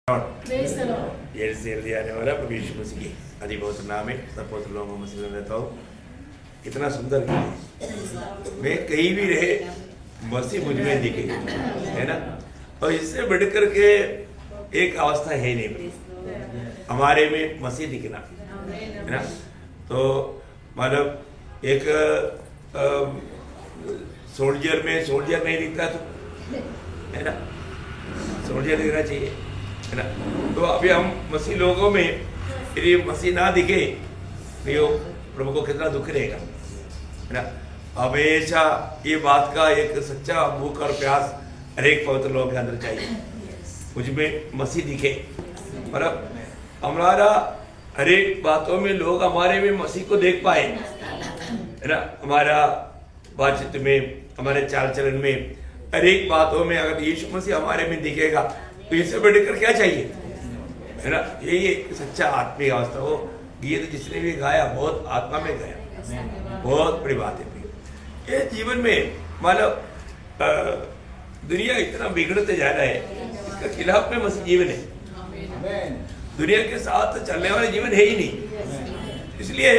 जल्दी आने वाला प्रभु यीशु मसीह की आदि बहुत नाम है सब बहुत लोगों में से रहता हूँ। कितना सुंदर गीत, मैं कहीं भी रहे मसीह मुझ में दिखे, है ना। और इससे बढ़कर के एक अवस्था है नहीं हमारे में मसीह दिखना, है ना। तो मतलब एक सोल्जर में सोल्जर नहीं दिखता तो, है ना, सोल्जर दिखना चाहिए, है ना। तो अभी हम मसीह लोगों में यदि मसीह ना दिखे तो ये प्रभु को कितना दुख रहेगा, है ना। हमेशा ये बात का एक सच्चा भूख और प्यास हर एक पवित्र लोगों के अंदर चाहिए, मुझ में मसीह दिखे। मतलब हमारा हर एक बातों में लोग हमारे में मसीह को देख पाए, है ना। हमारा बातचीत में, हमारे चाल चलन में, हर एक बातों में अगर यीशु मसीह हमारे में दिखेगा तो इससे बढ़कर क्या चाहिए, है ना। यही एक सच्चा आत्मिक अवस्था। वो गीत जिसने भी गाया बहुत आत्मा में गाया, बहुत बड़ी बात है। ये जीवन में मतलब दुनिया इतना बिगड़ते जा रहा है, इसका खिलाफ में मसीह जीवन है। दुनिया के साथ चलने वाले जीवन है ही नहीं। इसलिए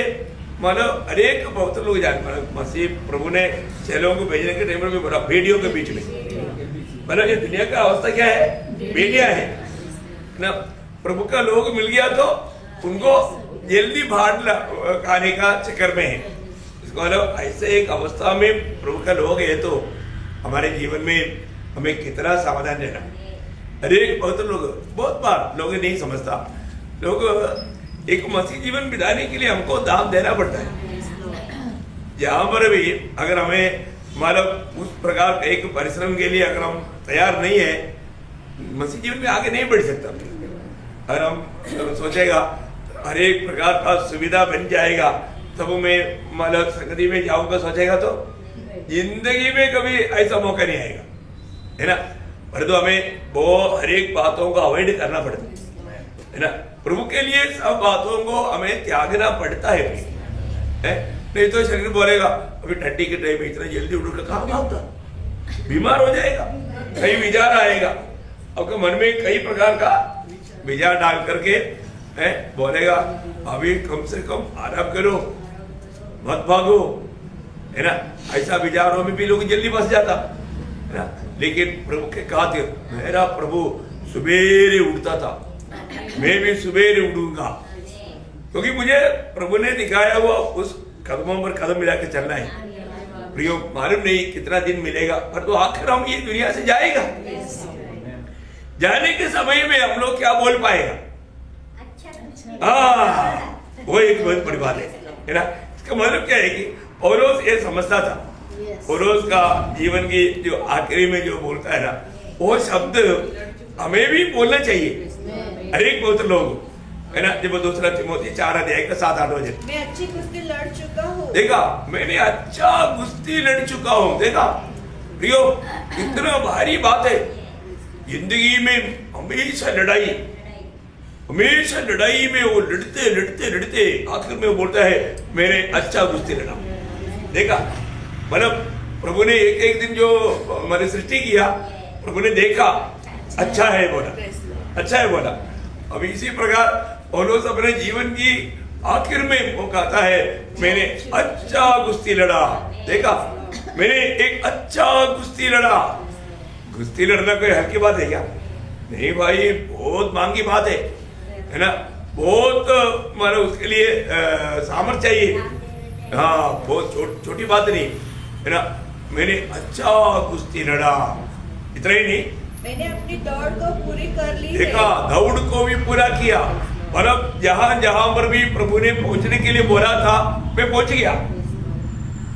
मतलब हर एक बहुत लोग जान मसीह प्रभु ने चेलों को भेजने के टाइम में बोला भेड़ियों के बीच में, मतलब ये दुनिया का अवस्था क्या है, भेड़िया है ना। प्रभु का लोग मिल गया तो उनको जल्दी भाड़ खाने का चक्कर में है। इसको मतलब ऐसे एक अवस्था में प्रभु का लोग है तो हमारे जीवन में हमें कितना सावधान रहना। अरे बहुत लोग, बहुत बार लोग नहीं समझता, लोग एक मसीह जीवन बिताने के लिए हमको दाम देना पड़ता है। जहां पर भी अगर हमें मतलब उस प्रकार का एक परिश्रम के लिए अगर हम तैयार नहीं है, मसीह जीवन में आगे नहीं बढ़ सकता। अगर हम सोचेगा हर एक प्रकार का सुविधा बन जाएगा तब मैं मतलब संगति में जाऊंगा सोचेगा तो जिंदगी में कभी ऐसा मौका नहीं आएगा, है ना। पर तो हमें वो हर एक बातों को अवॉइड करना पड़ता है ना। प्रभु के लिए सब बातों को हमें त्यागना पड़ता है, नहीं तो शरीर बोलेगा अभी ठंडी के टाइम में इतना जल्दी उठकर कहाँ भागता, बीमार हो जाएगा, कई विचार आएगा, आपके मन में कई प्रकार का विचार डाल करके बोलेगा अभी कम से कम आराम करो, मत भागो, है ना। ऐसा विचारों में भी लोग जल्दी फंस जाता, है ना। लेकिन प्रभु के खातिर मेरा प्रभु सुबेरे उठता था, मैं भी सुबेरे उठूंगा, क्योंकि मुझे प्रभु ने दिखाया हुआ उस कदमों पर कदम मिला के चलना है। प्रियो मालूम नहीं कितना दिन मिलेगा, पर तो आखिर हम ये दुनिया से जाएगा। जाने के समय में हम लोग क्या बोल पाएगा, वो एक बहुत बड़ी बात है ना। इसका मतलब क्या है कि पौलुस ये समझता था, पौलुस का जीवन की जो आखिरी में जो बोलता है ना, वो शब्द हमें भी बोलना चाहिए हर एक बहुत लोग, है ना। जब दूसरा तिमोथी 4:7-8 वचन, मैं अच्छी कुश्ती लड़ चुका हूँ, देखा मैंने अच्छा कुश्ती लड़ चुका हूँ। देखा प्रियो इतना भारी बात है जिंदगी में, हमेशा लड़ाई में वो लड़ते लड़ते लड़ते आखिर में वो बोलता है मैंने अच्छा कुश्ती लड़ा। देखा मतलब प्रभु ने एक एक दिन जो हमारी सृष्टि किया, प्रभु ने देखा अच्छा है बोला, अच्छा है बोला। अब इसी प्रकार पौलुस अपने जीवन की आखिर में वो कहता है मैंने अच्छा कुश्ती लड़ा। देखा मैंने एक अच्छा कुश्ती लड़ा। कुश्ती लड़ना कोई हल्की बात है क्या? नहीं भाई, बहुत महंगी बात है ना। बहुत मतलब उसके लिए सामर्थ्य चाहिए, हाँ, बहुत छोटी बात नहीं, है ना। मैंने अच्छा कुश्ती लड़ा, इतना ही नहीं, मैंने अपनी दौड़ को पूरी कर ली। देखा दौड़ को भी पूरा किया, मतलब जहां जहां पर भी प्रभु ने पहुंचने के लिए बोला था मैं पहुंच गया,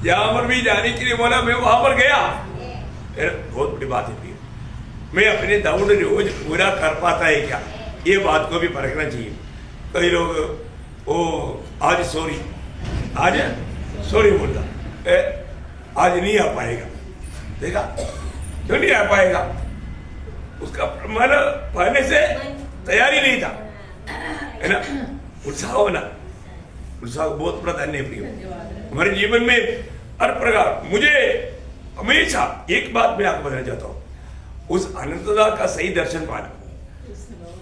जहां पर भी जाने के लिए बोला मैं वहां पर गया। बहुत बड़ी बात है। मैं अपने दौड़ रोज पूरा कर पाता है क्या, ये बात को भी परखना चाहिए। कई लोग ओ आज सॉरी बोलता, आज नहीं आ पाएगा। देखा क्यों नहीं आ पाएगा, उसका मतलब पहले से तैयारी नहीं था, है ना। उत्साह होना, उत्साह बहुत प्राधान्य है प्रिय हमारे जीवन में हर प्रकार। मुझे हमेशा एक बात मैं आपको बताना चाहता हूँ, उस अनंतता का सही दर्शन पाना,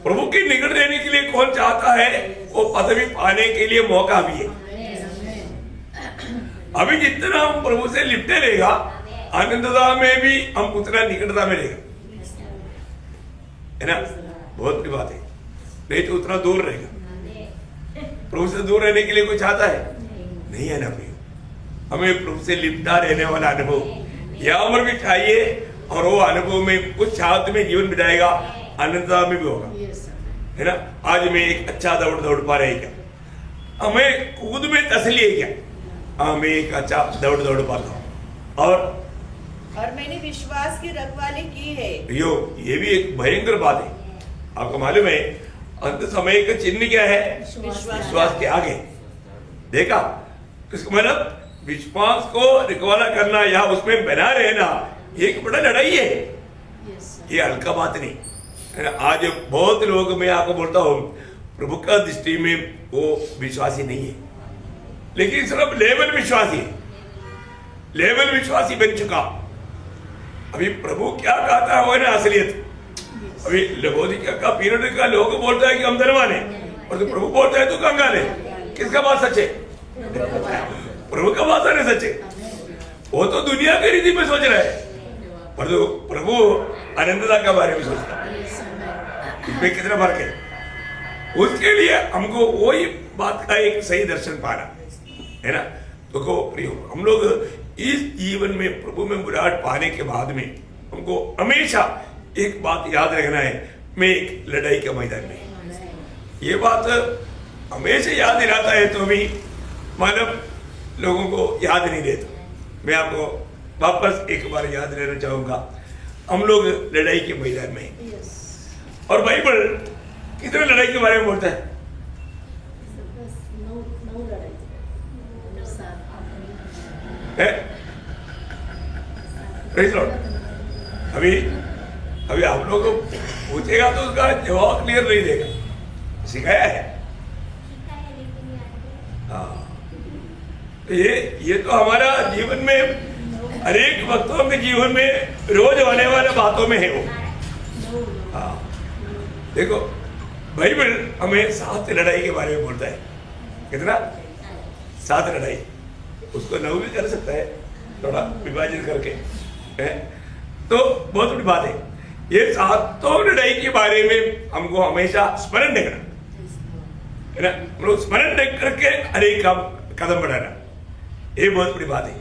प्रभु के निकट रहने के लिए कौन चाहता है? वो पदवी पाने के लिए मौका भी है। अभी जितना हम प्रभु से लिपटे रहेगा, आनंदता में भी हम उतना निकटता में रहेगा, है ना? बहुत बड़ी बात है। नहीं तो उतना दूर रहेगा। प्रभु से दूर रहने के लिए कोई चाहता है? नहीं है ना प्रिय। हमें प्रभु से लिपटा रहने वाला अनुभव यह उम्र भी चाहिए, और वो अनुभव में कुछ शांत में जीवन बिताएगा, आनंदता में भी होगा, है ना? आज मैं एक अच्छा दौड़ पा रहे क्या? हमें खुद में तसली है क्या? हाँ, मैं एक अच्छा दौड़ पाता हूँ, और मैंने विश्वास की रखवाली की है। ये भी एक भयंकर बात है। आपको मालूम है अंत समय का चिन्ह क्या है? विश्वास के आगे। देखा, इसका मतलब विश्वास को रिकवाला करना या उसमें बना रहना एक बड़ा लड़ाई है। ये हल्का बात नहीं है ना? आज बहुत लोग, मैं आपको बोलता हूँ, प्रभु का दृष्टि में वो विश्वासी नहीं है, लेकिन सिर्फ लेवल विश्वासी, लेवल विश्वासी बन चुका। अभी प्रभु क्या कहता है वो है ना असलियत। अभी लबोदिया का पीरियड का लोग बोलता है कि हम धनवान है, और तो प्रभु बोलता है तो कंगाल है। किसका बात सच है? प्रभु का बात नहीं सच है। वो तो दुनिया की रीति में सोच रहा है, पर तो प्रभु आनंदता के बारे में सोचता है। इसमें कितना फर्क है? उसके लिए हमको वही बात का एक सही दर्शन पाना है ना। तो प्रियो, हम लोग इस जीवन में प्रभु में मुराद पाने के बाद में हमको हमेशा एक बात याद रखना है, मैं एक लड़ाई के मैदान में। ये बात हमेशा याद दिलाता है तो भी मतलब लोगों को याद नहीं देता। मैं आपको वापस एक बार याद रहना चाहूंगा, हम लोग लड़ाई के मैदान में हैं। और बाइबल कितने लड़ाई के बारे में बोलता है? अभी आप लोग को पूछेगा तो उसका जवाब क्लियर नहीं देगा, सिखाया है। हाँ, ये तो हमारा जीवन में, हर एक वक्तों के जीवन में रोज होने वाले बातों में है वो। हाँ, देखो बाइबल हमें 7 लड़ाई के बारे में बोलता है। कितना? 7 लड़ाई। उसको 9 भी कर सकता है, थोड़ा विभाजन करके है, तो बहुत बड़ी बात है। ये 7 लड़ाई के बारे में हमको हमेशा स्मरण रखना है ना। हम लोग स्मरण रख करके हर एक कदम बढ़ाना, ये बहुत बड़ी बात है।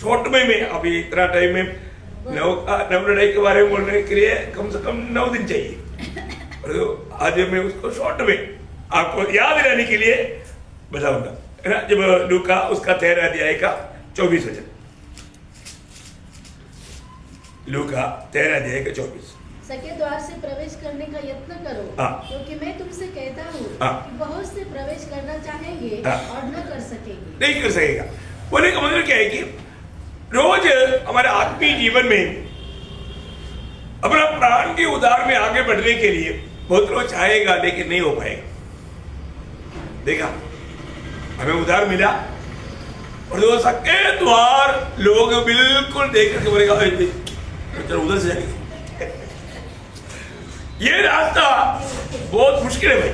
शॉर्ट में मैं अभी इतना टाइम में 9 लड़ाई के बारे में बोलने के लिए कम से कम 9 दिन चाहिए, और आज मैं उसको शॉर्ट में आपको याद रहने के लिए बताऊंगा, है ना। जब लूका उसका 13 अध्याय का 24 वचन, लूका 13 अध्याय का 24। सके द्वार से प्रवेश करने का यत्न करो, क्योंकि मैं तुमसे कहता हूँ कि बहुत से प्रवेश करना चाहेंगे और न कर सकेंगे। नहीं कर सकेगा। बोलने का मतलब क्या है कि रोज हमारे आत्मीय जीवन में अपना प्राण के उद्धार में आगे बढ़ने के लिए बहुत लोग चाहेगा, लेकिन नहीं हो पाएगा। देखा, हमें उद्धार मिला, और जो सके द्वार लोग बिल्कुल देख करके बोलेगा चलो उधर से जाएंगे। ये रास्ता बहुत मुश्किल है भाई,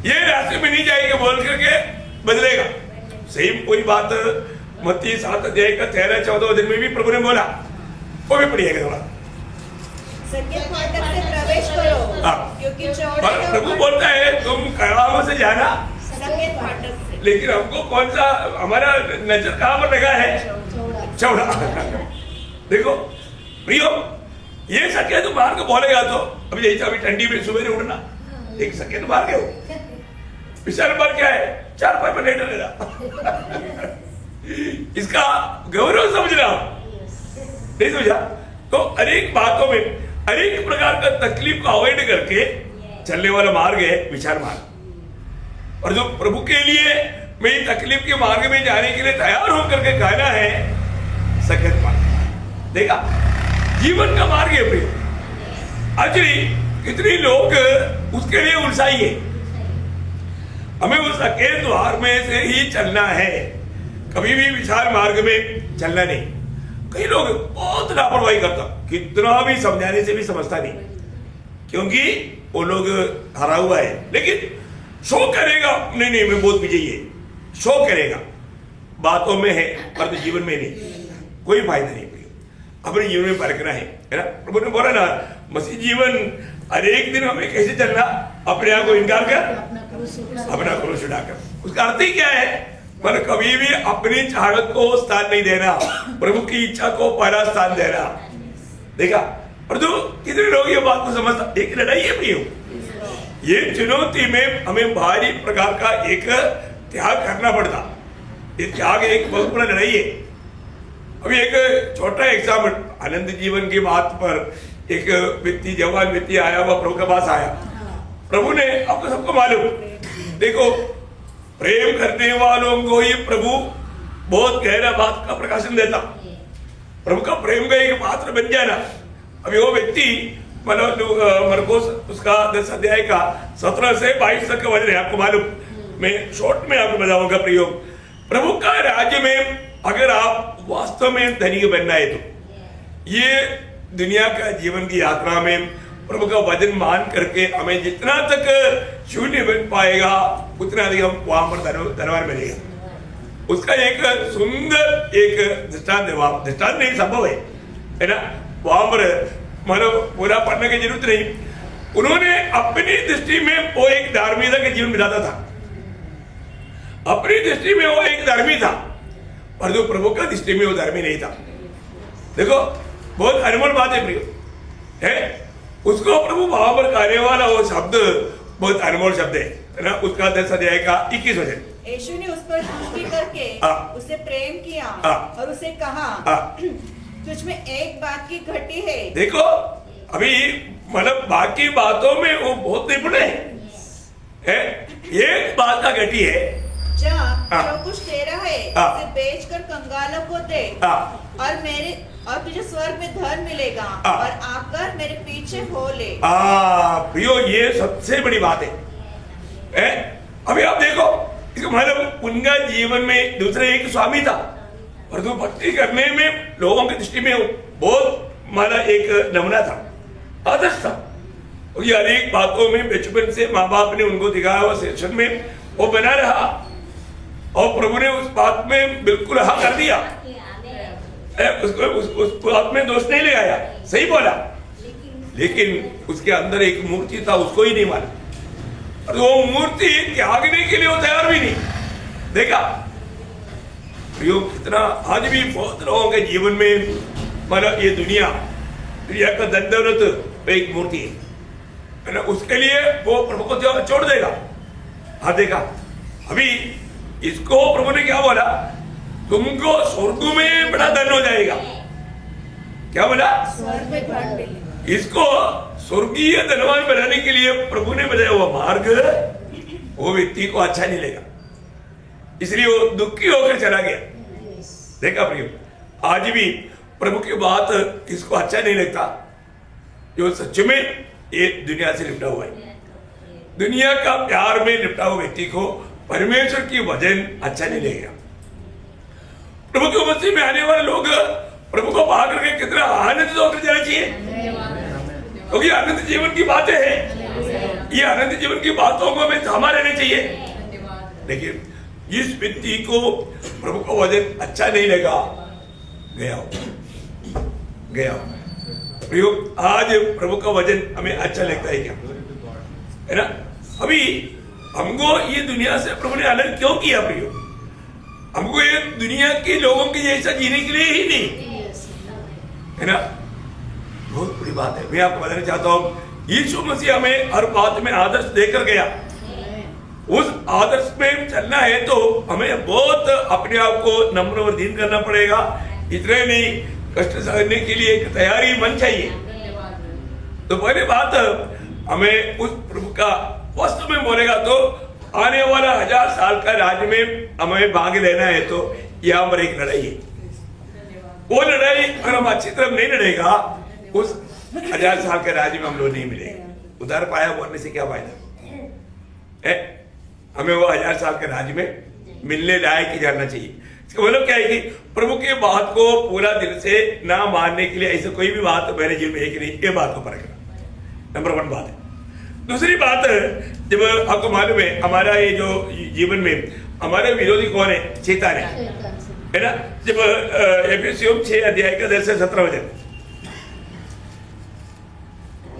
ये रास्ते में नहीं जाएंगे बोल करके बदलेगा। सही पूरी बात मत्ती 7 अध्याय का 13-14 दिन में भी प्रभु ने बोला, वो भी पढ़िएगा थोड़ा। सके फाटक से प्रवेश करो, क्योंकि चौड़ा प्रभु बोलता है तुम कड़ाहों से जाना, सके फाटक से। लेकिन हमको कौन सा, हमारा नजर कहाँ पर लगा है? चौड़ा। देखो प्रियो, ये सके तो मार्ग बोलेगा तो अभी जैसे अभी ठंडी में सुबह उठना, एक सके तो मार्ग हो, विशाल मार्ग क्या है? 4 पैर पर लेट लेना। इसका गौरव समझना, नहीं समझा तो अनेक बातों में अनेक प्रकार का तकलीफ को अवॉइड करके चलने वाला मार्ग है विचार मार्ग। और जो प्रभु के लिए मैं तकलीफ के मार्ग में जाने के लिए तैयार होकर के कहना है सकेत मार्ग। देखा, जीवन का मार्ग है प्रिय। एक्चुअली कितने लोग उसके लिए उत्साही है। हमें उस सकेत द्वार में से ही चलना है, कभी भी विशाल मार्ग में चलना नहीं। कई लोग बहुत लापरवाही करता, कितना भी समझाने से भी समझता नहीं, क्योंकि वो लोग हरा हुआ है, लेकिन शो करेगा नहीं नहीं मैं बहुत विजयी है, शो करेगा, बातों में है पर तो जीवन में नहीं, कोई फायदा नहीं। अपने जीवन में परखना है ना। प्रभु ने बोला ना मसीह जीवन हर एक दिन हमें कैसे चलना, अपने आप को इनकार कर, अपना क्रूस उठाकर। उसका अर्थ ही क्या है, पर कभी भी अपनी चाहत को स्थान नहीं देना, प्रभु की इच्छा को पहला स्थान देना। देखा, और जो कितने लोग ये बात को समझता, एक लड़ाई है प्रियो, ये चुनौती में हमें भारी प्रकार का एक त्याग करना पड़ता। ये त्याग एक बहुत बड़ा लड़ाई है। अभी एक छोटा एग्जाम्पल, अनंत जीवन की बात पर एक व्यक्ति, जवान व्यक्ति आया, वह प्रभु के पास आया। प्रभु ने, आपको सबको मालूम, देखो प्रेम करने वालों को ही प्रभु बहुत गहरा बात का प्रकाशन देता, प्रभु का प्रेम का एक पात्र बन जाना। अभी वो व्यक्ति मरकोस उसका 10 अध्याय का 17 से 22 तक का वचन है, आपको मालूम, मैं शॉर्ट में आपको बताऊंगा प्रयोग। प्रभु का राज्य में अगर आप वास्तव में धनी बनना है तो ये दुनिया का जीवन की यात्रा में प्रभु का वचन मान करके हमें जितना तक शून्य बन पाएगा उतना अधिक हम वहां पर धनवान बनेगा। उसका एक सुंदर एक दृष्टांत है, वहां दृष्टांत नहीं संभव है ना, वहां पर मानो पूरा पढ़ने की जरूरत नहीं। उन्होंने अपनी दृष्टि में वो एक धार्मिकता के जीवन बिताता था, अपनी दृष्टि में वो एक धर्मी था, पर जो प्रभु का दृष्टि में वो धर्मी नहीं था। देखो बहुत अनमोल बात है प्रियो, है उसको प्रभु वहां पर कहने वाला वो शब्द बहुत अनमोल शब्द है ना। उसका 10 अध्याय का 21 वचन, यीशु ने उस पर दृष्टि करके उसे प्रेम किया और उसे कहा, तुझ में एक बात की घटी है। देखो अभी मतलब बाकी बातों में वो बहुत निपुण है, एक बात का घटी है, जा जो कुछ तेरा है उसे बेचकर कंगालों को दे और तुझे स्वर्ग में धन मिलेगा और आकर मेरे पीछे हो ले। प्रियो ये सबसे बड़ी बात है। अभी आप देखो इसका मतलब उनका जीवन में दूसरे एक स्वामी था, और तो भक्ति करने में लोगों की दृष्टि में बहुत माना एक नमूना था, आदर्श था। और ये अनेक बातों में बचपन से माँ बाप ने उनको दिखाया हुआ सेशन में वो बना रहा, और प्रभु ने उस बात में बिल्कुल हाँ कर दिया, उसको उस बात में दोष नहीं लगाया, सही बोला, लेकिन उसके अंदर एक मूर्ति था, उसको ही नहीं माना, और वो मूर्ति त्यागने के लिए वो तैयार भी नहीं। देखा प्रयोग कितना, आज भी बहुत लोगों के जीवन में मतलब ये दुनिया का धन दौलत एक मूर्ति है ना, उसके लिए वो प्रभु को छोड़ देगा। हाँ देखा, अभी इसको प्रभु ने क्या बोला, तुमको स्वर्ग में बड़ा धन हो जाएगा। क्या बोला, स्वर्ग में धन मिलेगा। इसको स्वर्गीय धनवान बनाने के लिए प्रभु ने बताया हुआ मार्ग वो व्यक्ति को अच्छा नहीं लगा, इसलिए वो दुखी होकर चला गया। देखा प्रियो, आज भी प्रभु की बात किसको अच्छा नहीं लगता, जो सच में ये दुनिया से लिपटा हुआ है, दुनिया का प्यार में लिपटा हुआ व्यक्ति को परमेश्वर की वचन अच्छा नहीं लगेगा। प्रभु के मसीह में आने वाले लोग प्रभु को पा करके कितना आनंदित होकर जाना चाहिए, क्योंकि आनंद जीवन की बातें हैं, ये आनंद जीवन की बातों को हमें थामा रहना चाहिए। लेकिन जिस व्यक्ति को प्रभु का वचन अच्छा नहीं लगा, गया प्रयोग, आज प्रभु का वचन हमें अच्छा लगता है क्या, है ना। अभी हमको ये दुनिया से प्रभु ने अलग क्यों किया प्रियो, हमको ये दुनिया के लोगों के जैसा जीने के लिए ही नहीं, है ना। बहुत बड़ी बात है। मैं आपको बताना चाहता हूँ, यीशु मसीह हमें हर बात में आदर्श देकर गया, उस आदर्श में चलना है तो हमें बहुत अपने आप को नम्र और दीन करना पड़ेगा। इतने नहीं, कष्ट सहने के लिए एक तैयारी मन चाहिए। तो पहले बात, हमें उस प्रभु का वास्तव में बोलेगा तो आने वाला 1000 साल का राज्य में हमें भाग लेना है, तो यहाँ पर एक लड़ाई है। वो लड़ाई अगर हम अच्छी तरह नहीं लड़ेगा, उस 1000 साल के राज्य में हम लोग नहीं मिलेगा। उधर पाया बोलने से क्या फायदा है, हमें वो 1000 साल के राज्य में मिलने लायक ही जानना चाहिए। इसका मतलब क्या है कि प्रभु की बात को पूरा दिल से ना मानने के लिए ऐसे कोई भी बात मेरे जीवन में है कि नहीं, ये बात को परखना नंबर 1 बात है। दूसरी बात, जब आपको मालूम है हमारा ये जो जीवन में हमारे विरोधी कौन है? शैतान है ना। जब एफिसियों 6 अध्याय का 10 से 17 वचन,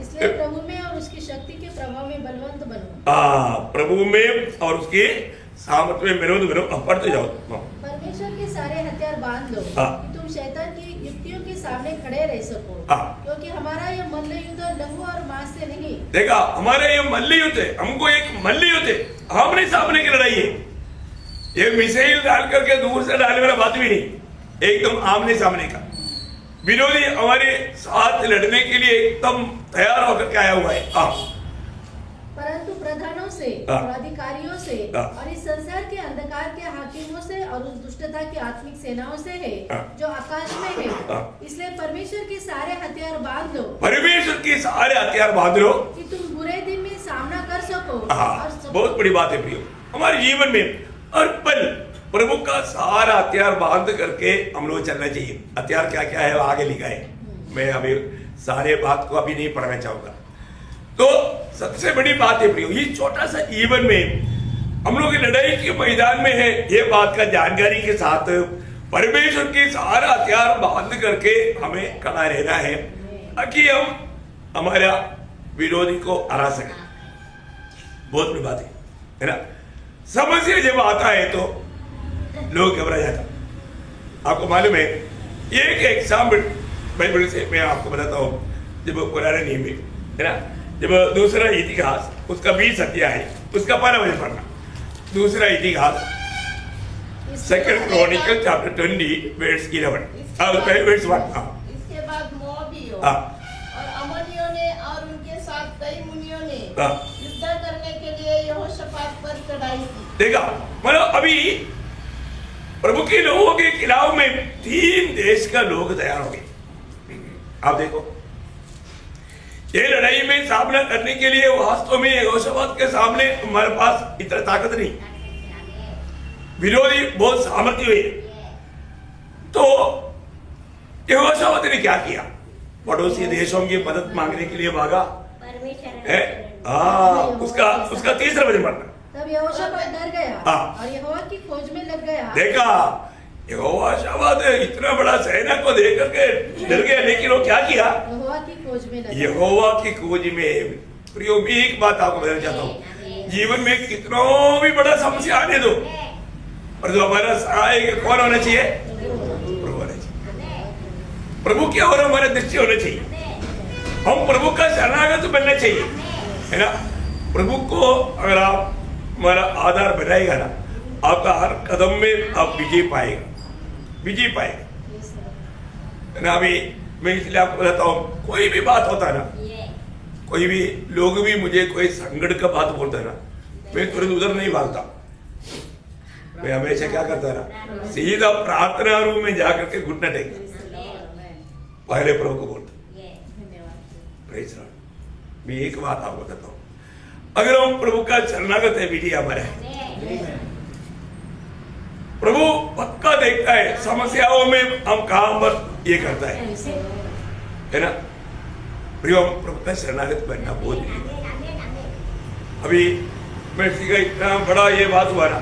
इसलिए प्रभु में और उसकी शक्ति के प्रभाव में बलवंत बनो। प्रभु में और उसके सामर्थ्य में बलवंत बनो। अब पढ़ते जाओ। परमेश्वर के सारे हथियार बांध लो कि तुम शैतान की युक्तियों के सामने खड़े रह सको, क्योंकि हमारा ये मल्ल युद्ध लहू और मांस से नहीं। देखा, हमारे ये मल्ल युद्ध है, हमको एक मल्ल युद्ध है, आमने सामने की लड़ाई है। ये मिसाइल डाल करके दूर से डालने वाला बात भी नहीं, एकदम आमने सामने का। विरोधी हमारे साथ लड़ने के लिए एकदम तैयार होकर के आया हुआ है। परंतु प्रधानों से और अधिकारियों से और इस संसार के अंधकार के हाकिमों से और उस दुष्टता की आत्मिक सेनाओं से है जो आकाश में है। इसलिए परमेश्वर के सारे हथियार बांध लो। परमेश्वर के सारे हथियार बांध लो कि तुम बुरे दिन में सामना कर सको। बहुत बड़ी बात है प्रियो, हमारे जीवन में हर पल प्रभु का सारा हथियार बांध करके हम लोग चलना चाहिए। हथियार क्या क्या है आगे लिखा है, मैं अभी सारे बात को अभी नहीं पढ़ना चाहूंगा। तो सबसे बड़ी बात है प्रियो, ये छोटा सा जीवन में हम लोग लड़ाई के मैदान में है, ये बात का जानकारी के साथ परमेश्वर के सारा हथियार बांध करके हमें खड़ा रहना है ताकि हम हमारा विरोधी को हरा सके। बहुत बड़ी बात है ना। समस्या जब आता है तो लोग घबरा जाता। आपको मालूम है, एक एग्जाम्पल बाइबल से मैं आपको बताता हूँ। जब पुराने नियम में है ना, जब दूसरा इतिहास उसका 20 अध्याय है, उसका 12 वचन पढ़ना। दूसरा इतिहास 2 क्रॉनिकल चैप्टर 20 वर्स 11 वर्स 1। इसके बाद मोआबियों और अम्मोनियों ने और उनके साथ कई मुनियों ने युद्ध करने के लिए यहोशापात पर चढ़ाई की। देखा, मतलब अभी प्रभु के लोगों के खिलाफ में 3 देश का लोग तैयार हो गए। आप देखो, ये लड़ाई में सामना करने के लिए वास्तव में यहोशापात के सामने हमारे पास इतना ताकत नहीं, विरोधी बहुत सामर्थ्य हुए। तो यहोशापात ने क्या किया? पड़ोसी देशों की मदद मांगने के लिए भागा। उसका तीसरा वचन पढ़ना। तब यहोशापात डर गया और यहोवा की खोज में लग गया। देखा, यहोशापात इतना बड़ा सेना को देख करके डर गया, लेकिन वो क्या किया? यहोवा की खोज में लग गया। यहोवा की खोज में। प्रियो, मैं एक बात आपको बताना चाहता हूँ, जीवन में कितना भी बड़ा समस्या आने दो, और जो हमारा सहायक कौन होना चाहिए? प्रभु होना चाहिए। प्रभु की ओर हमारा दृष्टि होना चाहिए। हम प्रभु का शरणागत बनना चाहिए, है ना। प्रभु को अगर आप हमारा आधार बनाएगा ना, आपका हर कदम में आप विजय पाएगा, विजय पाएगा ना। अभी मैं इसलिए आपको बताता हूँ, कोई भी बात होता है ना, कोई भी लोग भी मुझे कोई संकट का बात बोलता है ना, मैं तुरंत उधर नहीं भागता। मैं हमेशा क्या करता है ना, सीधा प्रार्थना रूम में जाकर के घुटना टेकता, पहले प्रभु को बोलता। मैं एक बात आपको बताता हूँ, अगर हम प्रभु का शरणागत है, विजय हमारा है। प्रभु पक्का देखता है समस्याओं में हम कहां पर ये करता है ना। प्रियो, प्रभु का शरणागत बनना बहुत जरूरी है। अभी मैं सीखा, इतना बड़ा ये बात हुआ ना,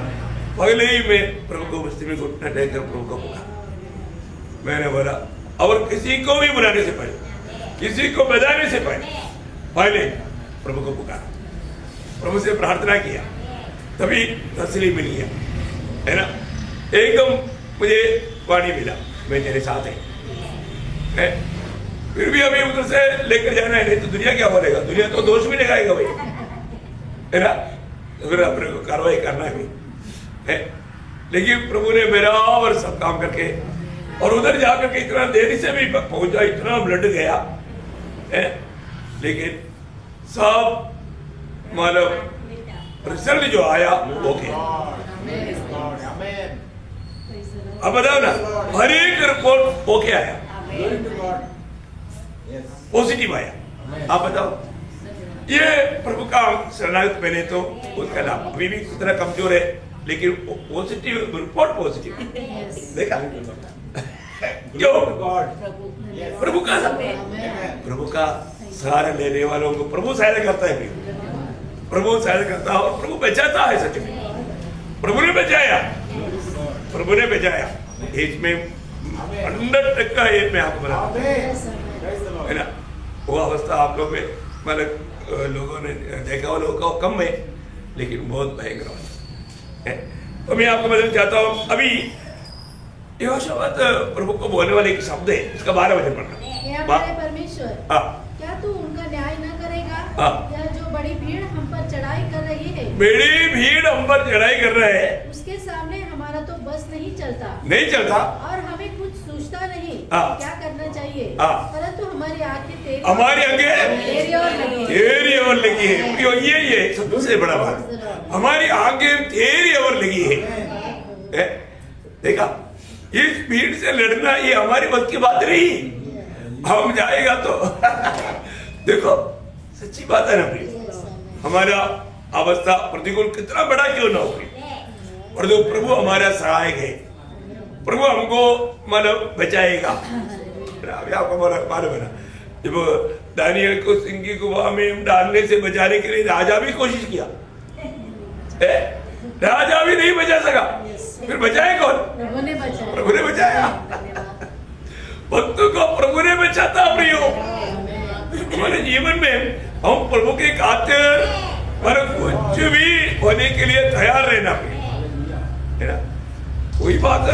पहले ही मैं प्रभु को बस्ती में घुटना टेक कर प्रभु को बुला। मैंने बोला, और किसी को भी बुलाने से पहले, किसी को बजाने से पहले प्रभु को पुकारा, प्रभु से प्रार्थना किया, तभी तसल्ली मिली है ना। एकदम मुझे वाणी मिला, मैं तेरे साथ है। फिर भी अभी उधर से लेकर जाना है, नहीं तो दुनिया क्या बोलेगा? दुनिया तो दोष भी लगाएगा भाई, है ना। तो फिर अपने को कार्रवाई करना है। लेकिन प्रभु ने बराबर सब काम करके, और उधर जाकर के इतना देरी से भी पहुंचा, इतना ब्लड गया है, लेकिन सब मतलब रिजल्ट जो आया ओके। अब बताओ ना, हर एक रिपोर्ट ओके आया, पॉजिटिव आया। आप बताओ, ये प्रभु का शरणागत बने तो उसका नाम अभी भी उतना कमजोर है, लेकिन पॉजिटिव रिपोर्ट पॉजिटिव। देखा क्यों? प्रभु का सहारा लेने वालों को प्रभु सहायता करता है। प्रभु सहायता करता है और प्रभु बचाता है। सच में प्रभु ने बचाया, प्रभु ने बचाया। इसमें 100% ये मैं आपको बता है ना, वो अवस्था आप लोग में मतलब लोगों ने देखा हो, लोगों का कम है, लेकिन बहुत भयंकर है। तो मैं आपको बताना चाहता हूँ, अभी यहोशाफात प्रभु को बोलने वाले एक शब्द है, इसका 12 वचन पढ़ना। हमारे परमेश्वर, क्या तू उनका न्याय न करेगा? या जो बड़ी भीड़ हम पर चढ़ाई कर रही है, बड़ी भीड़ हम पर चढ़ाई कर रहे हैं, उसके सामने हमारा तो बस नहीं चलता, नहीं चलता, और हमें कुछ सूझता नहीं क्या करना चाहिए। परंतु हमारी आंखें तेरी ओर लगी है। ये सबसे बड़ा बात, हमारी आंखें तेरी ओर लगी है। देखा, इस भीड़ से लड़ना ये हमारी बस की बात नहीं, हम जाएगा तो देखो सच्ची बात है ना भाई, हमारा अवस्था प्रतिकूल कितना बड़ा क्यों ना हो, और जो प्रभु हमारा सहायक है, प्रभु हमको मतलब बचाएगा। आपको मालूम है ना, जब दानियल को सिंह की गुफा में डालने से बचाने के लिए राजा भी कोशिश किया, राजा भी नहीं बचा सका, फिर बचाए कौन? प्रभु ने बचाया। भक्तों को प्रभु ने बचाता। प्रियो, हमारे जीवन में हम प्रभु के खातिर कुछ भी होने के लिए तैयार रहना है ना। कोई बात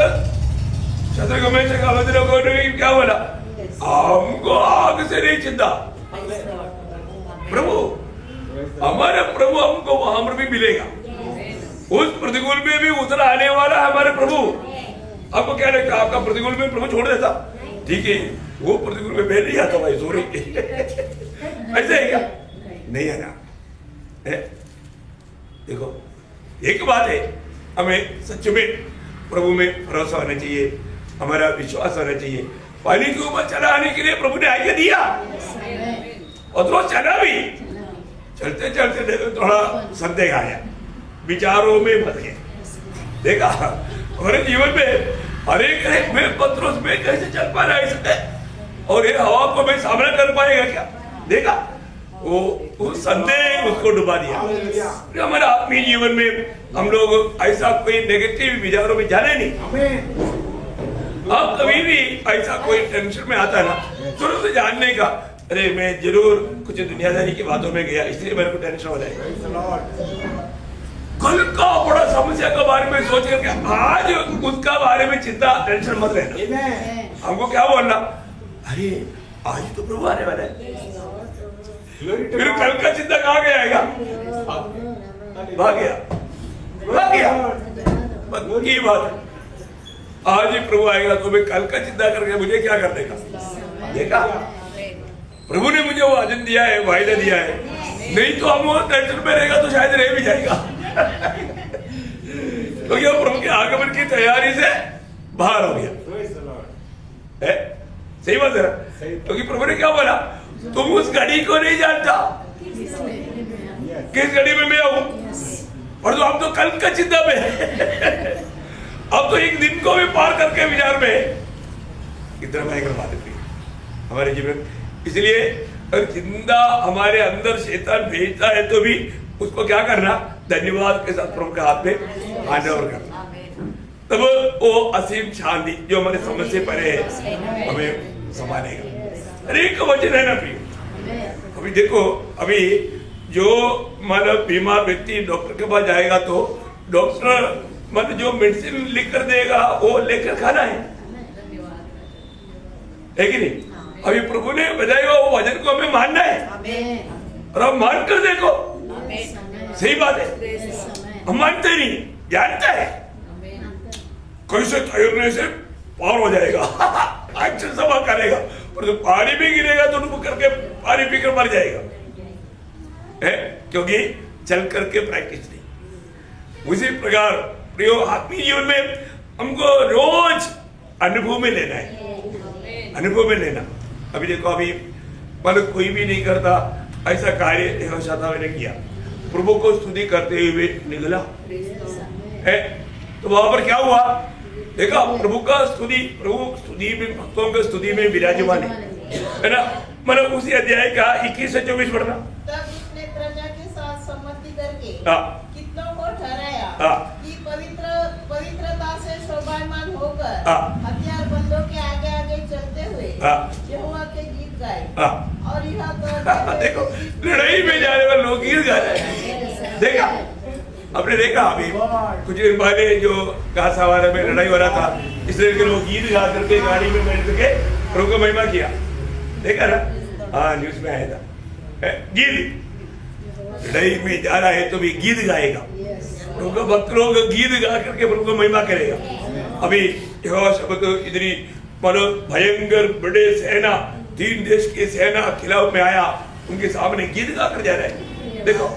शत्रु में से क्या बोला, हमको आग से नहीं चिंता। प्रभु, हमारा प्रभु हमको वहां पर भी मिलेगा, उस प्रतिकूल में भी उतर आने वाला हमारे प्रभु। आपको क्या लगता है, आपका प्रतिकूल में प्रभु छोड़ देता? ठीक है, वो प्रतिकूल में मैं नहीं आता भाई, सॉरी ऐसे है क्या? नहीं है ना। देखो, एक बात है, हमें सच में प्रभु में भरोसा होना चाहिए, हमारा विश्वास होना चाहिए। पानी के ऊपर चला आने के लिए प्रभु ने आज्ञा दिया, और तो चला भी। चलते चलते थोड़ा संदेह आया, विचारों में फंस गए। देखा, हमारे जीवन में हर एक में पत्रोस में कैसे चल पा रहा है, और ये हवा को मैं सामना कर पाएगा क्या? देखा, वो संदेह उसको डुबा दिया। हमारे आत्मीय जीवन में हम लोग ऐसा कोई नेगेटिव विचारों में जाने नहीं। आप कभी भी ऐसा कोई टेंशन में आता ना, शुरू से जानने का, अरे मैं जरूर कुछ दुनियादारी की बातों में गया, इसलिए मेरे को टेंशन हो जाएगा। कल का बड़ा समस्या के बारे में सोच करके आज उसका बारे में चिंता, टेंशन मत रहना। हमको क्या बोलना, अरे आज तो प्रभु आने वाला है, फिर कल का चिंता कहाँ गया? भाग गया। की बात, आज ही प्रभु आएगा तो मैं कल का चिंता करके मुझे क्या करने का? देखा, प्रभु ने मुझे वो वचन दिया है, वायदा दिया है, नहीं तो हम वो टेंशन में रहेगा तो शायद रह भी जाएगा। क्योंकि वो प्रभु के आगमन की तैयारी से बाहर हो गया। सही बात है ना? क्योंकि प्रभु ने क्या बोला, तुम उस घड़ी को नहीं जानता किस घड़ी में मैं आऊं, और तो अब तो कल का चिंता में अब तो एक दिन को भी पार करके विचार में, कितना भयंकर बात है हमारे जीवन। इसलिए अगर चिंता हमारे अंदर शैतान भेजता है तो भी उसको क्या करना, धन्यवाद के साथ प्रभु के हाथ में हैंडओवर करना, तब वो असीम शांति जो हमारे समझ से परे है हमें संभालेगा। एक वचन है ना प्रिय, अभी देखो, अभी जो मतलब बीमार व्यक्ति डॉक्टर के पास जाएगा तो डॉक्टर मतलब जो मेडिसिन लिख कर देगा वो लेकर खाना है कि नहीं? अभी प्रभु ने बताया वो वचन को हमें मानना है, और हम मान कर देखो, सही बात है। हम मानते नहीं, जानता है कैसे तैरने से पार हो जाएगा एक्शन सभा करेगा, पर तो पानी भी गिरेगा तो डूब करके पानी पीकर मर जाएगा, है? क्योंकि चल करके प्रैक्टिस नहीं। उसी प्रकार प्रियो, आत्मीय जीवन में हमको रोज अनुभव में लेना है, अनुभव में लेना। अभी देखो, अभी मतलब कोई भी नहीं करता ऐसा कार्य यहोशाफात ने किया, प्रभु को स्तुति करते हुए निकला है। तो वहां पर क्या हुआ देखा, प्रभु का स्तुति, प्रभु स्तुति में, भक्तों के स्तुति में विराजमान है ना। मतलब उसी अध्याय का 21 से 24 पढ़ना। तब उसने प्रजा के साथ सम्मति करके हाँ। कितनों को ठहराया हाँ। कि पवित्रता से शोभायमान होकर हाँ। हथियार बंदों के आगे आगे चलते हुए हाँ। यहोवा के गीत गाए। हाँ। और यह कहते हुए देखो लड़ाई में जाने वाले लोग गीत गा रहे हैं। देखा आपने देखा अभी कुछ दिन पहले जो कासावारा में लड़ाई हो रहा था, इसलिए के लोग गीत गा करके गाड़ी में बैठ करके प्रभु को महिमा किया। देखा ना, हाँ न्यूज में आया था। गीत लड़ाई में जा रहा है तो भी गीत गाएगा, प्रभु का भक्त लोग गीत गा करके प्रभु को महिमा करेगा। अभी यहोवा शब्द इतनी मानो भयंकर बड़े सेना, 3 देश की सेना खिलाफ में आया, उनके सामने गीत गा कर जा रहे हैं। देखो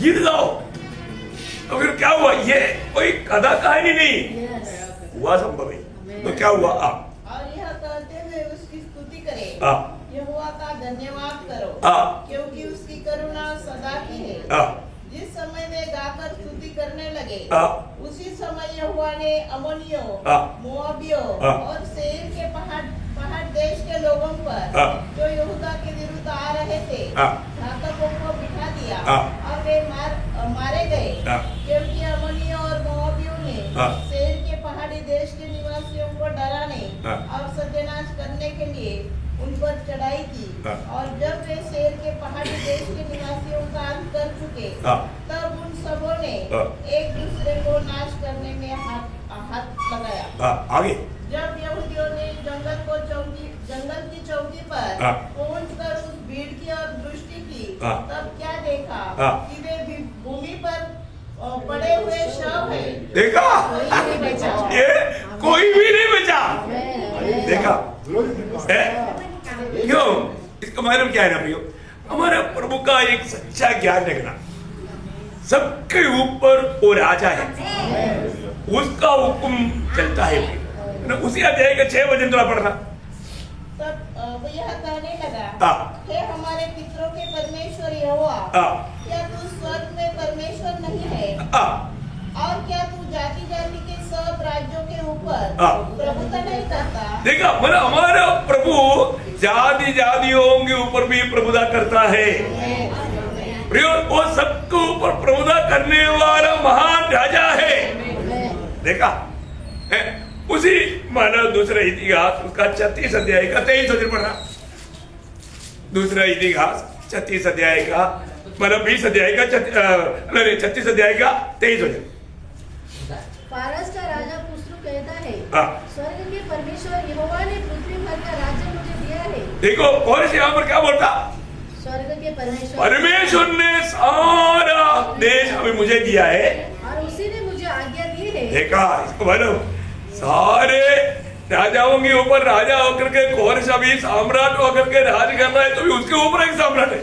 गीत गाओ, तो फिर क्या हुआ? ये कोई कथा कहानी नहीं हुआ, संभव है। तो क्या हुआ? और यह कहते हुए उसकी स्तुति करे, यहोवा का धन्यवाद करो, क्योंकि उसकी करुणा सदा की है। जिस समय वे गाकर स्तुति करने लगे, उसी समय यहोवा ने अम्मोनियों, मोआबियों और सेईर के पहाड़ देश के लोगों पर जो यहूदा के विरुद्ध आ रहे थे, घातकों को बिठा दिया और वे मारे गए, क्योंकि अम्मोनियों और मोआबियों ने सेईर के पहाड़ी देश के निवासियों को डराने और सत्यानाश करने के लिए उन पर चढ़ाई की। और जब वे सेईर के पहाड़ी देश के निवासियों का अंत कर चुके, तब उन सबों ने एक दूसरे को नाश करने में हाथ लगाया। आगे जब यहूदियों ने जंगल की चौकी पर पहुंचकर उस भीड़ की ओर दृष्टि की, तब क्या देखा कि वे भूमि पर पड़े हुए शव है। देखा, ये कोई भी नहीं बचा। देखा क्यों? इसका मतलब क्या है ना प्रियो? हमारा प्रभु का एक सच्चा ज्ञान रखना, सबके ऊपर वो राजा है, उसका हुक्म चलता है। उसी अध्याय का 6 वचन थोड़ा पढ़ना। तब वो यह कहने लगा, हे हमारे पितरों के परमेश्वर यहोवा, क्या तू स्वर्ग में परमेश्वर नहीं है? और क्या तू जाति जाति के सब राज्यों के ऊपर प्रभुता नहीं करता? देखा, मतलब हमारा प्रभु जाति जातियों के ऊपर भी प्रभुता करता है। प्रियो, वो सबके ऊपर प्रभुता करने वाला महान राजा है। देखा उसी मानो दूसरा इतिहास उसका 36 अध्याय का 23 वचन पढ़ना। दूसरा इतिहास 36 अध्याय का मतलब 20 अध्याय का 36 अध्याय का 23 वचन। फारस का राजा पुस्रू कहता है, स्वर्ग के परमेश्वर यहोवा ने पृथ्वी भर का राज्य मुझे दिया है। देखो और यहाँ पर क्या बोलता? स्वर्ग के परमेश्वर ने सारा देश हमें मुझे दिया है और उसी ने मुझे आज्ञा दी है। देखा, इसको मालूम सारे राजाओं के ऊपर राजा होकर के कोरश अभी साम्राट होकर के राज कर रहा है, तो भी उसके ऊपर एक सम्राट है।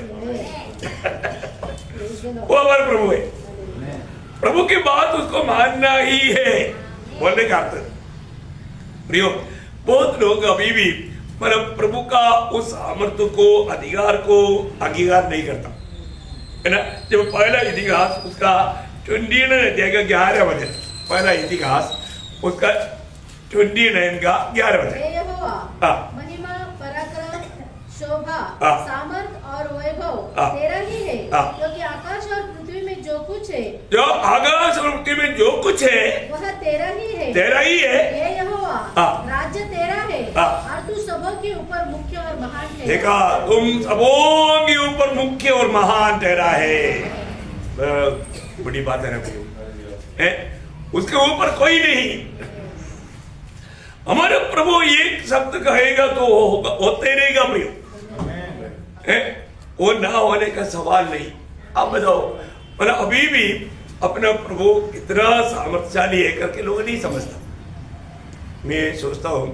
वो हमारे प्रभु है। प्रभु की बात उसको मानना ही है बोलने का अर्थ। प्रियो, बहुत लोग अभी भी मतलब प्रभु का उस सामर्थ्य को, अधिकार को अंगीकार नहीं करता है ना। जब पहला इतिहास उसका 29 अध्याय का 11 वचन, पहला इतिहास उसका 29 का 11 वचन। महिमा, पराक्रम, शोभा, सामर्थ और वैभव तेरा ही है, क्योंकि आकाश और पृथ्वी में जो कुछ है, जो आकाश और पृथ्वी में जो कुछ है वह तेरा ही है। तेरा ही है। हे यहोवा, राज्य तेरा है और तू सबों के ऊपर मुख्य और महान है। देखा, तुम सबों के ऊपर मुख्य और महान तेरा है। बड़ी बात है ना भाई, उसके ऊपर कोई नहीं। हमारे प्रभु एक शब्द कहेगा तो होगा, होते रहेगा प्रियो, वो ना होने का सवाल नहीं। आप बताओ, मतलब अभी भी अपना प्रभु इतना सामर्थ्यशाली है करके लोग नहीं समझता। मैं सोचता हूँ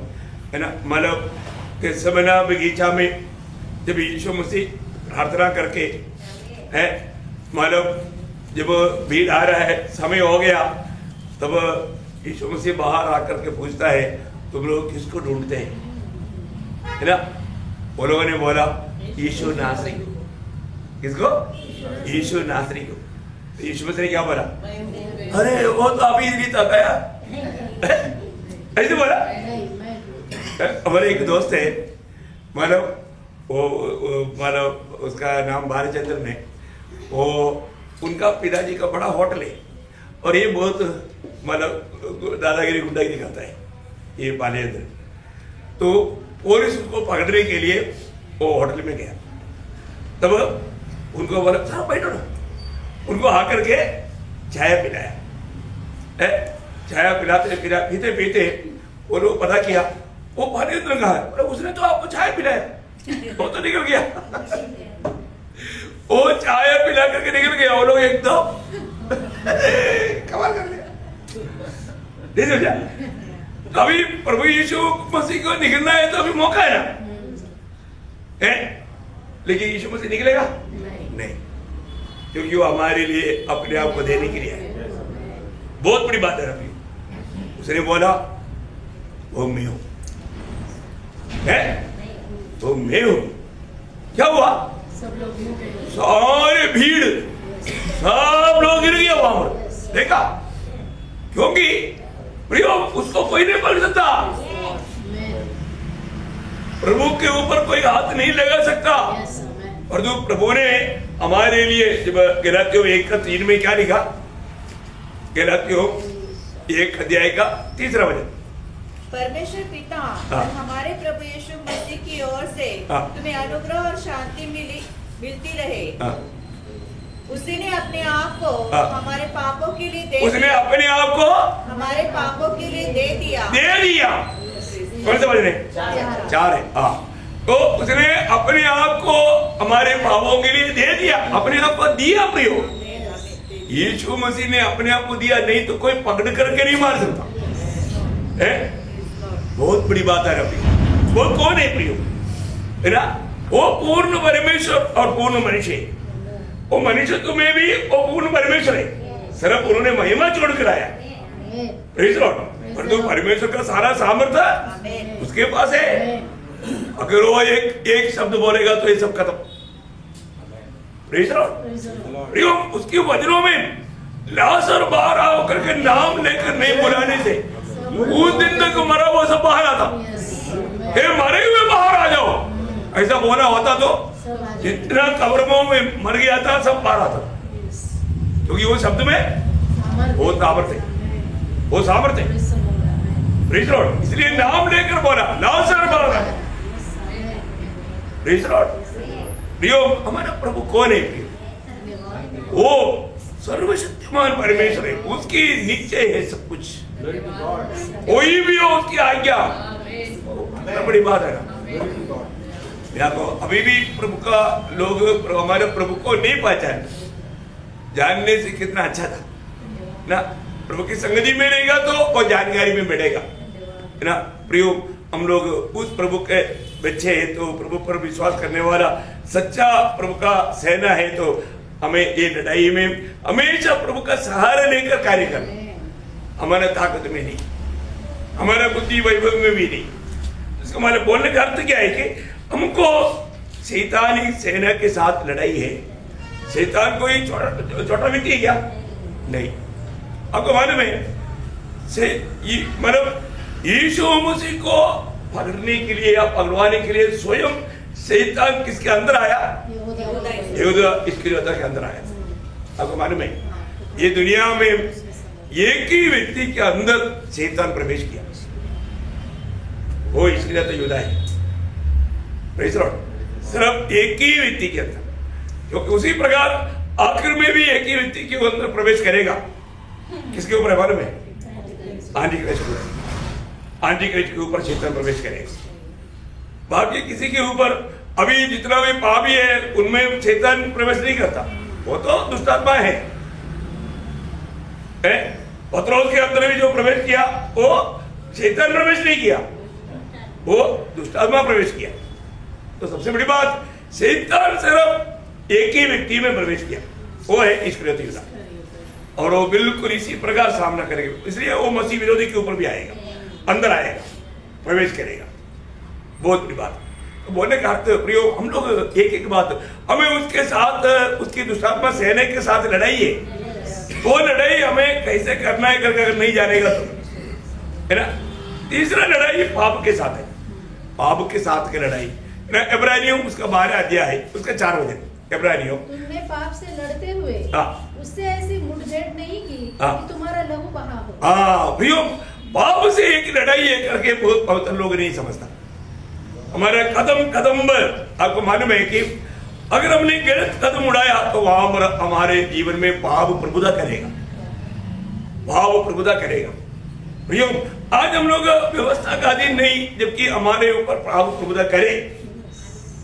है ना, मतलब समना बगीचा में जब यीशु मसीह प्रार्थना करके है, मतलब जब भीड़ आ रहा है, समय हो गया, तब यीशु मसीह बाहर आकर के पूछता है, तुम लोग किसको ढूंढते हैं? है ना, वो लोगों ने बोला यीशु नासरी। किसको? यीशु नासरी को। तो यीशु मसीह ने क्या बोला? अरे वो तो अभी नहीं था गया, ऐसे बोला। हमारे एक दोस्त है, मतलब वो मतलब उसका नाम भालचंद्र ने, वो उनका पिताजी का बड़ा होटल है और ये बहुत मतलब दादागिरी गुंडागिरी करता है ये बालेंद्र। तो पुलिस उसको पकड़ने के लिए वो होटल में गया, तब उनको बोला सर बैठो ना, उनको आकर के चाय पिलाया। चाय पिलाते पीते पीते वो लोग पता किया वो बालेंद्र कहाँ है, अरे उसने तो आपको चाय पिलाया, वो तो निकल गया। वो चाय पिला करके निकल गया, वो लोग एकदम कमाल कर लिया। नहीं समझा? अभी प्रभु यीशु मसीह को निकलना है तो अभी मौका है ना, लेकिन यीशु मसीह निकलेगा नहीं, क्योंकि वो हमारे लिए अपने आप को देने के लिए है। बहुत बड़ी बात है अभी। उसने बोला वो मैं हूं, तो मैं हूं। क्या हुआ? सारे भीड़ सब लोग गिर गया वहां पर, देखा? क्योंकि प्रियो उसको कोई नहीं पकड़ सकता, प्रभु के ऊपर कोई हाथ नहीं लगा सकता। और जो प्रभु ने हमारे लिए, जब गलातियों 1:3 में क्या लिखा, गलातियों 1:3 वचन, परमेश्वर पिता और हमारे प्रभु यीशु मसीह की ओर से तुम्हें अनुग्रह और शांति मिलती रहे। उसने अपने आप को हमारे पापों के लिए हमारे पापों के लिए दे दिया। कौन से वचन है? 4 है। तो उसने अपने आप को हमारे पापों के लिए दे दिया, अपने आप को दिया। प्रियो यीशु मसीह ने अपने आप को दिया, नहीं तो कोई पकड़ करके नहीं मार सकता है। बहुत बड़ी बात है रवि। वो कौन है प्रियो? है ना? वो पूर्ण परमेश्वर और पूर्ण मनुष्य है। वो मनुष्य तुम्हें भी वो पूर्ण परमेश्वर है, सिर्फ उन्होंने महिमा छोड़ कर आया। Praise Lord. पर तो परमेश्वर का सारा सामर्थ्य उसके पास है। अगर वो एक शब्द बोलेगा तो ये सब खत्म। Praise Lord. प्रियो उसके वचनों में लाजर बाहर आओ करके नाम लेकर नहीं बुलाने से उस दिन तक मरा वो सब बाहर आता। हे मरे हुए बाहर आ जाओ, ऐसा बोला होता तो जितना कब्रों में मर गया था सब बाहर आता, क्योंकि वो शब्द में वो सामर्थ्य, वो सामर्थ्य। Praise Lord. इसलिए नाम लेकर बोला लाजर बाहर आ। Praise Lord. प्रियो हमारा प्रभु कौन है? प्रियो वो सर्वशक्तिमान परमेश्वर है, उसके नीचे है सब कुछ। कोई भी हो उसकी आज्ञा, बड़ी बात है ना। तो अभी भी प्रभु का लोग हमारे प्रभु को नहीं पहचान, जानने से कितना अच्छा था ना। प्रभु की संगति में रहेगा तो वो जानकारी में बढ़ेगा, है ना। प्रियो हम लोग उस प्रभु के बच्चे हैं, तो प्रभु पर विश्वास करने वाला सच्चा प्रभु का सेना है। तो हमें ये लड़ाई में हमेशा प्रभु का सहारा लेकर कार्य करना। हमारा ताकत में नहीं, हमारा बुद्धि वैभव में भी नहीं। इसका हमारे बोलने का अर्थ क्या है कि हमको शैतानी सेना के साथ लड़ाई है। शैतान कोई छोटा व्यक्ति है क्या? नहीं। आपको मालूम है मतलब यीशु मसीह को पकड़ने के लिए या पकड़वाने के लिए स्वयं शैतान किसके अंदर आया? यहूदा इस्करियोता के अंदर आया। आपको मालूम है ये दुनिया में एक ही व्यक्ति के अंदर शैतान प्रवेश किया, वो इस्करियोता यहूदा है। Praise Lord. सिर्फ एक ही व्यक्ति के अंदर, क्योंकि उसी प्रकार आखिर में भी एक ही व्यक्ति के अंदर प्रवेश करेगा। किसके ऊपर मालूम है? आंटीक्राइस्ट के ऊपर शैतान प्रवेश करेगा। बाकी किसी के ऊपर अभी जितना भी पापी है उनमें शैतान प्रवेश नहीं करता, वो तो दुष्टात्मा है। पत्रोस के अंदर भी जो प्रवेश किया वो शैतान प्रवेश नहीं किया, वो दुष्टात्मा प्रवेश किया। तो सबसे बड़ी बात, शैतान सिर्फ एक ही व्यक्ति में प्रवेश किया, वो है इस्करियोती यहूदा, और वो बिल्कुल इसी प्रकार सामना करेगा। इसलिए वो मसीह विरोधी के ऊपर भी आएगा, अंदर आएगा, प्रवेश करेगा। बहुत बड़ी बात। तो बोलने का अर्थ प्रियो हम लोग एक बात, हमें उसके साथ, उसकी दुष्टात्मा सेना के साथ लड़ाई है। वो लड़ाई हमें कैसे करना है करके अगर नहीं जानेगा तो, है ना। तीसरा लड़ाई पाप के साथ है, पाप के साथ की लड़ाई, इब्रानियों उसका 12 अध्याय उसका 4 वचन। इब्रानियों तुमने पाप से लड़ते हुए उससे ऐसी मुठभेड़ नहीं की कि तुम्हारा लहू बहा हो। प्रियो, पाप से एक लड़ाई है करके बहुत पवित्र लोग नहीं समझता। हमारा कदम कदम पर आपको मालूम है कि अगर हमने गलत कदम उड़ाया तो वहां पर हमारे जीवन में पाप प्रभुता करेगा, पाप प्रभुता करेगा। प्रियो, आज हम लोग व्यवस्था का अधीन नहीं, जबकि हमारे ऊपर पाप प्रभुता करे,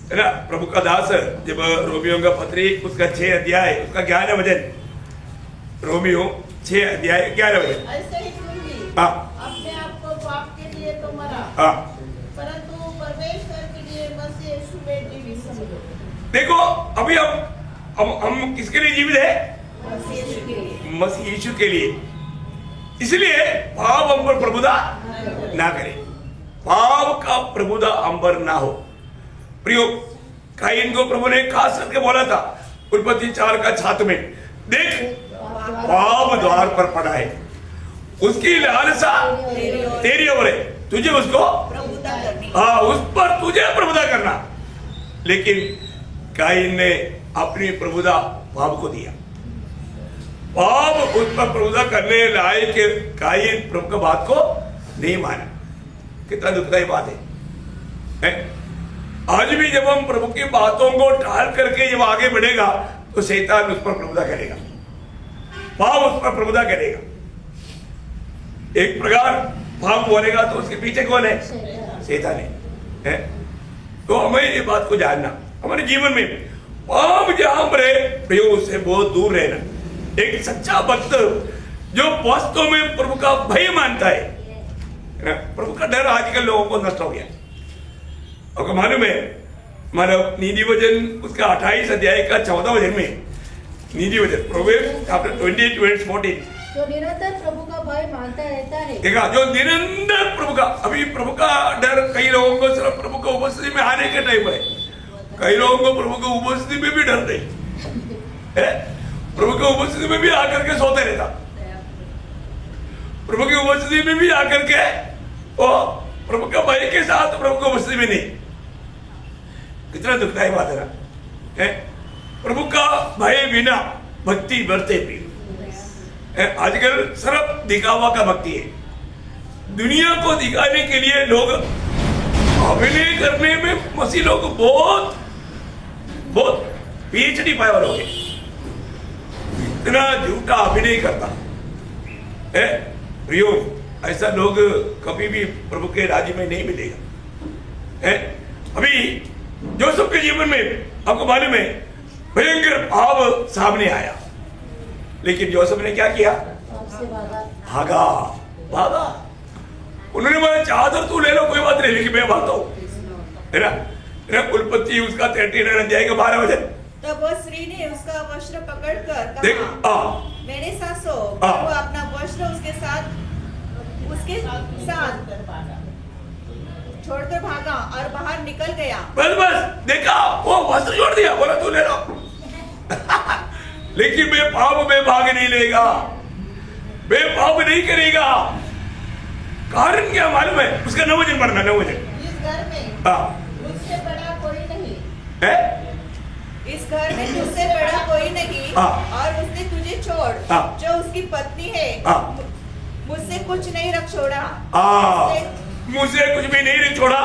है ना। प्रभु का दास जब रोमियो का पत्री उसका 6 अध्याय उसका 11 वचन, रोमियो 6 अध्याय 11 वचन। ऐसे ही तुम भी अपने आप को पाप के लिए तो मरा, परंतु परमेश्वर के लिए मसीह यीशु में जीवित समझो। देखो, अभी हम किसके लिए जीवित है? मसीह यीशु के लिए। इसलिए पाप हम पर प्रभुता ना करे, पाप का प्रभुता हम पर ना हो। प्रियो, काइन को प्रभु ने खास करके बोला था उत्पत्ति 4 का 7 में, देख पाप द्वार पर पड़ा है, उसकी लालसा तेरी ओर है, तुझे उसको उस पर तुझे प्रभुता करना। लेकिन काइन ने अपनी प्रभुता पाप को दिया, पाप उस पर प्रभुता करने लायक काइन प्रभु की बात को नहीं माना। कितना दुखदायी बात है। आज भी जब हम प्रभु की बातों को टाल करके जब आगे बढ़ेगा तो शैतान उस पर प्रभुता करेगा, पाप उस पर प्रभुता करेगा। एक प्रकार पाप बोलेगा तो उसके पीछे कौन है? शैतान है। तो हमें ये बात को जानना, हमारे जीवन में पाप जहां पर है प्रयोग से बहुत दूर रहना। एक सच्चा भक्त जो वास्तव में प्रभु का भय मानता है, प्रभु का डर आजकल लोगों को नष्ट हो गया। आपको मालूम है हमारा नीति वचन उसका 28 अध्याय का 14 वचन में नीति वचन प्रोवेर्ब्स चैप्टर 28:14, जो निरंतर प्रभु का भय मानता रहता है। देखा, जो निरंतर प्रभु का, अभी प्रभु का डर कई लोगों को सिर्फ प्रभु को उपस्थिति में आने के टाइम है, कई लोगों को प्रभु को उपस्थिति में भी डर नहीं है। प्रभु की उपस्थिति में भी आकर के सोते रहता, प्रभु की उपस्थिति में भी आकर के वो प्रभु का भय के साथ प्रभु की उपस्थिति में नहीं। कितना दुखदायी बात है ना। प्रभु का भय बिना भक्ति बढ़ते भी आजकल सिर्फ दिखावा का भक्ति है। दुनिया को दिखाने के लिए लोग अभिनय करने में मसीह लोग बहुत बहुत पीएचडी पाए वाले हो गए। इतना झूठा अभिनय करता है प्रियो, ऐसा लोग कभी भी प्रभु के राज्य में नहीं मिलेगा। अभी जोसेफ के जीवन में आपको मालूम है भयंकर पाप सामने आया, लेकिन जोसेफ ने क्या किया? भागा भागा। उन्होंने बोला चादर तू ले लो, कोई बात नहीं, लेकिन मैं भागता हूँ, है ना। उत्पत्ति उसका 39 अध्याय का 12 वचन। तब वो स्त्री ने उसका वस्त्र पकड़कर कहा, मेरे सासो, वो अपना वस्त्र उसके साथ छोड़कर भागा और बाहर निकल गया। बस देखा, वो वस्त्र छोड़ दिया, बोला तू ले लो। लेकिन मैं पाप में भाग नहीं लेगा, मैं पाप नहीं करेगा। कारण क्या मालूम है? उसका 9 वचन पढ़ना, 9 वचन। इस घर में मुझसे बड़ा कोई नहीं है, इस घर में तुझसे बड़ा कोई नहीं, और उसने तुझे छोड़ जो उसकी पत्नी है मुझसे कुछ नहीं रख छोड़ा, मुझसे कुछ भी नहीं छोड़ा।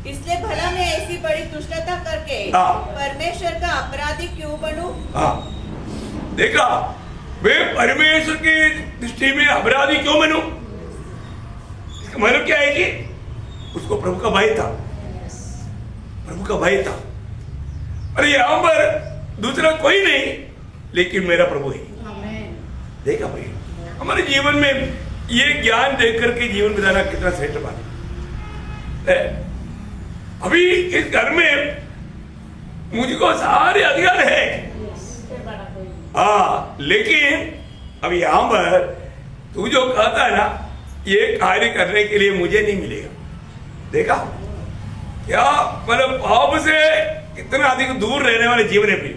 इसलिए भला मैं ऐसी बड़ी दुष्टता करके परमेश्वर का अपराधी क्यों बनूं? देखा, वे परमेश्वर की दृष्टि में अपराधी क्यों बनूं? इसका मतलब क्या है कि उसको प्रभु का भय था, प्रभु का भय था। अरे यहां पर दूसरा कोई नहीं, लेकिन मेरा प्रभु है। देखा भाई, हमारे जीवन में ये ज्ञान देख करके जीवन बिताना कितना श्रेष्ठ बात है। अभी इस घर में मुझको सारे अधिकार है, लेकिन अब यहां पर तू जो कहता है ना, ये कार्य करने के लिए मुझे नहीं मिलेगा। देखा क्या मतलब, पाप से कितना अधिक दूर रहने वाले जीवन है प्रिय।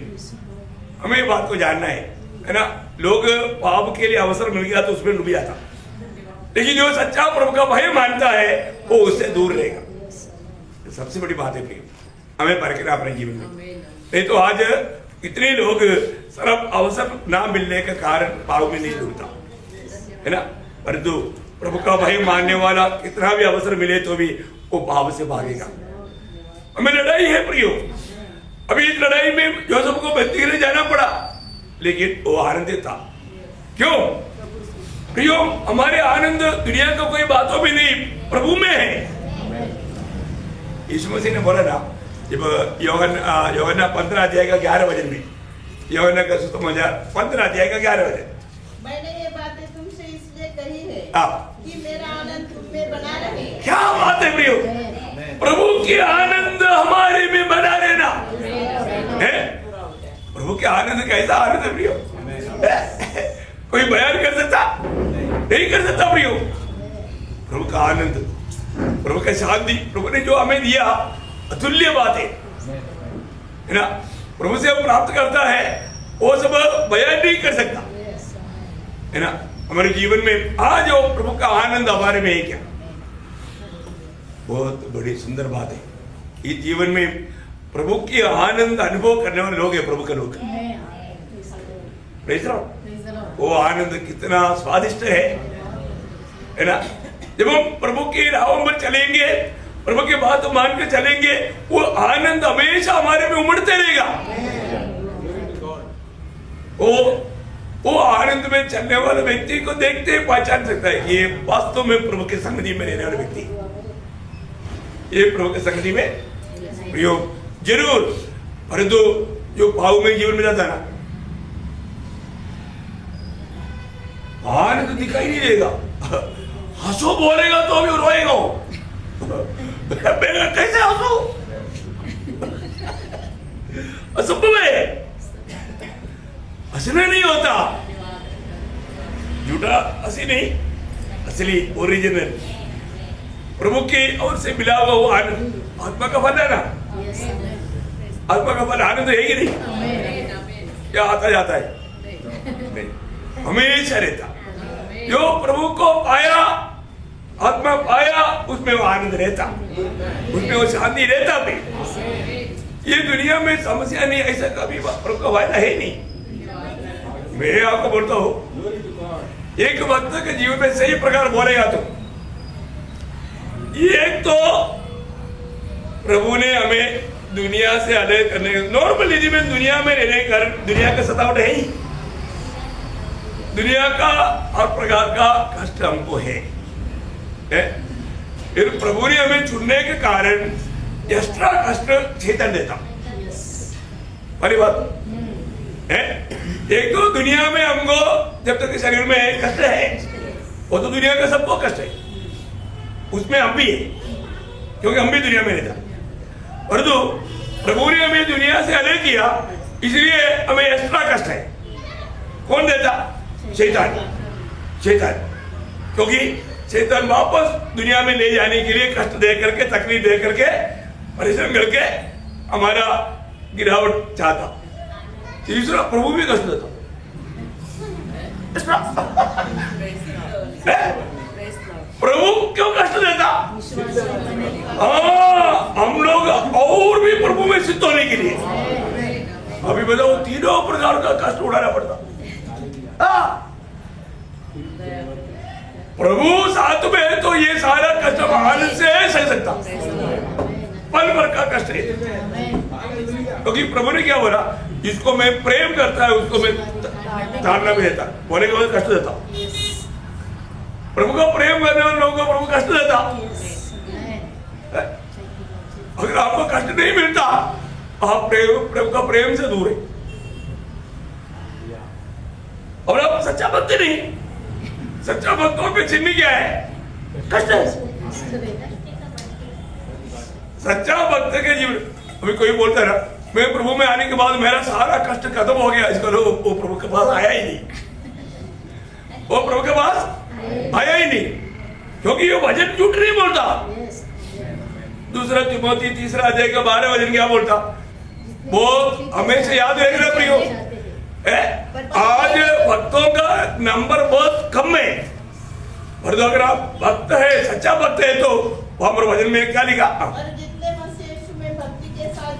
हमें ये बात को जानना है ना। लोग पाप के लिए अवसर मिल गया तो उसमें डूब जाता, लेकिन जो सच्चा प्रभु का भय मानता है वो उससे दूर रहेगा। सबसे बड़ी बात है प्रिय। हमें परखना अपने जीवन में। नहीं तो आज इतने लोग सिर्फ अवसर ना मिलने के कारण पाव में नहीं डूबता है ना, परंतु प्रभु का भय मानने वाला कितना भी अवसर मिले तो भी वो पाव से भागेगा। हमें लड़ाई है प्रियो, अभी इस लड़ाई में यूसुफ को बंदी गृह जाना पड़ा, लेकिन वो आनंदित था। क्यों प्रियो? हमारे आनंद दुनिया का कोई बातों में नहीं, प्रभु में है। यीशु मसीह ने बोला ना, जब यूहन्ना 15 अध्याय का 11 वचन में, यूहन्ना का सुसमाचार 15 अध्याय का 11 वचन, मैंने ये बातें तुमसे इसलिए कही है कि मेरा आनंद तुम में बना रहे। क्या बात है प्रियो, प्रभु की आनंद हमारे में बना रहना है। प्रभु के आनंद कैसा आनंद है प्रियो, कोई बयान कर सकता नहीं कर सकता प्रियो। प्रभु का आनंद, प्रभु का शांति, प्रभु ने जो हमें दिया अतुल्य बात है ना, प्रभु से प्राप्त करता है वो सब बयान नहीं कर सकता है ना। हमारे जीवन में आज जो प्रभु का आनंद हमारे में है क्या, बहुत बड़ी सुंदर बात है। इस जीवन में प्रभु की आनंद अनुभव करने वाले लोग हैं प्रभु के लोग। वो आनंद कितना स्वादिष्ट है ना। जब हम प्रभु की राहों पर चलेंगे, प्रभु की बात मान के चलेंगे, वो आनंद हमेशा हमारे में उमड़ते रहेगा। वो आनंद में चलने वाले व्यक्ति को देखते ही पहचान सकता है ये वास्तव में प्रभु के संगति में रहने वाले व्यक्ति, ये प्रभु के संगति में प्रयोग जरूर। परंतु जो भाव में जीवन में जाता है ना, आनंद दिखाई नहीं देगा। हंसो बोलेगा तो भी रोएगा कैसे हंसो, असंभव है, हंसना नहीं होता। झूठा हंसी नहीं, असली ओरिजिनल प्रभु के ओर से मिला हुआ वो आनंद आत्मा का फल है ना। आत्मा का फल आनंद है कि नहीं? क्या आता जाता है? नहीं, हमेशा रहता। जो प्रभु को पाया, आत्मा पाया, उसमें वो आनंद रहता, उसमें वो शांति रहता भी। ये दुनिया में समस्या नहीं, ऐसा कभी प्रभु का वायदा है नहीं। मैं आपको बोलता हूं, एक भक्त के जीवन में सही प्रकार बोलेगा तो एक तो प्रभु ने हमें दुनिया से अलग करने, नॉर्मली जीवन दुनिया में रहने का, दुनिया का सतावट है ही, दुनिया का हर प्रकार का कष्ट हमको है। फिर प्रभु ने हमें चुनने के कारण एक्स्ट्रा कष्ट चेतन देता। पहली बात है, एक तो दुनिया में हमको जब तक शरीर में कष्ट है, वो तो दुनिया का सबको कष्ट है, उसमें हम भी है क्योंकि हम भी दुनिया में रहता। परंतु प्रभु ने हमें दुनिया से अलग किया, इसलिए हमें एक्स्ट्रा कष्ट है। कौन देता? शैतान। शैतान, क्योंकि शैतान वापस दुनिया में ले जाने के लिए कष्ट दे करके, तकलीफ दे करके, परिश्रम करके हमारा गिरावट चाहता। तीसरा, प्रभु भी कष्ट देता। प्रभु क्यों कष्ट देता? हम लोग और भी प्रभु में सिद्ध होने के लिए, अभी बताओ, तीनों प्रकार का कष्ट उठाना पड़ता। प्रभु साथ में तो ये सारा कष्ट आनंद से सह सकता, पल भर का कष्ट है। क्योंकि प्रभु ने क्या बोला, जिसको मैं प्रेम करता है उसको मैं ताड़ना भी देता, बोले के बाद कष्ट देता। प्रभु का प्रेम करने वाले लोगों को प्रभु कष्ट देता। अगर आपको कष्ट नहीं मिलता, आप प्रभु का प्रेम से दूर है और आप सच्चा भक्त नहीं। सच्चा भक्तों पे चिन्ह क्या है? कष्ट है। सच्चा भक्त के जीवन, अभी कोई बोलता है ना, मैं प्रभु में आने के बाद मेरा सारा कष्ट खत्म हो गया, इसका वो प्रभु के पास आया ही नहीं, वो प्रभु के पास आया ही नहीं, क्योंकि ये वचन झूठ नहीं बोलता। दूसरा तिमोथी 3 अध्याय का 12 वचन क्या बोलता? वो हमेशा याद रखना प्रियो, आज भक्तों का नंबर बहुत कम है, पर अगर आप भक्त है, सच्चा भक्त है, तो वहां पर वचन में क्या लिखा? और जितने मसीह यीशु में भक्ति के साथ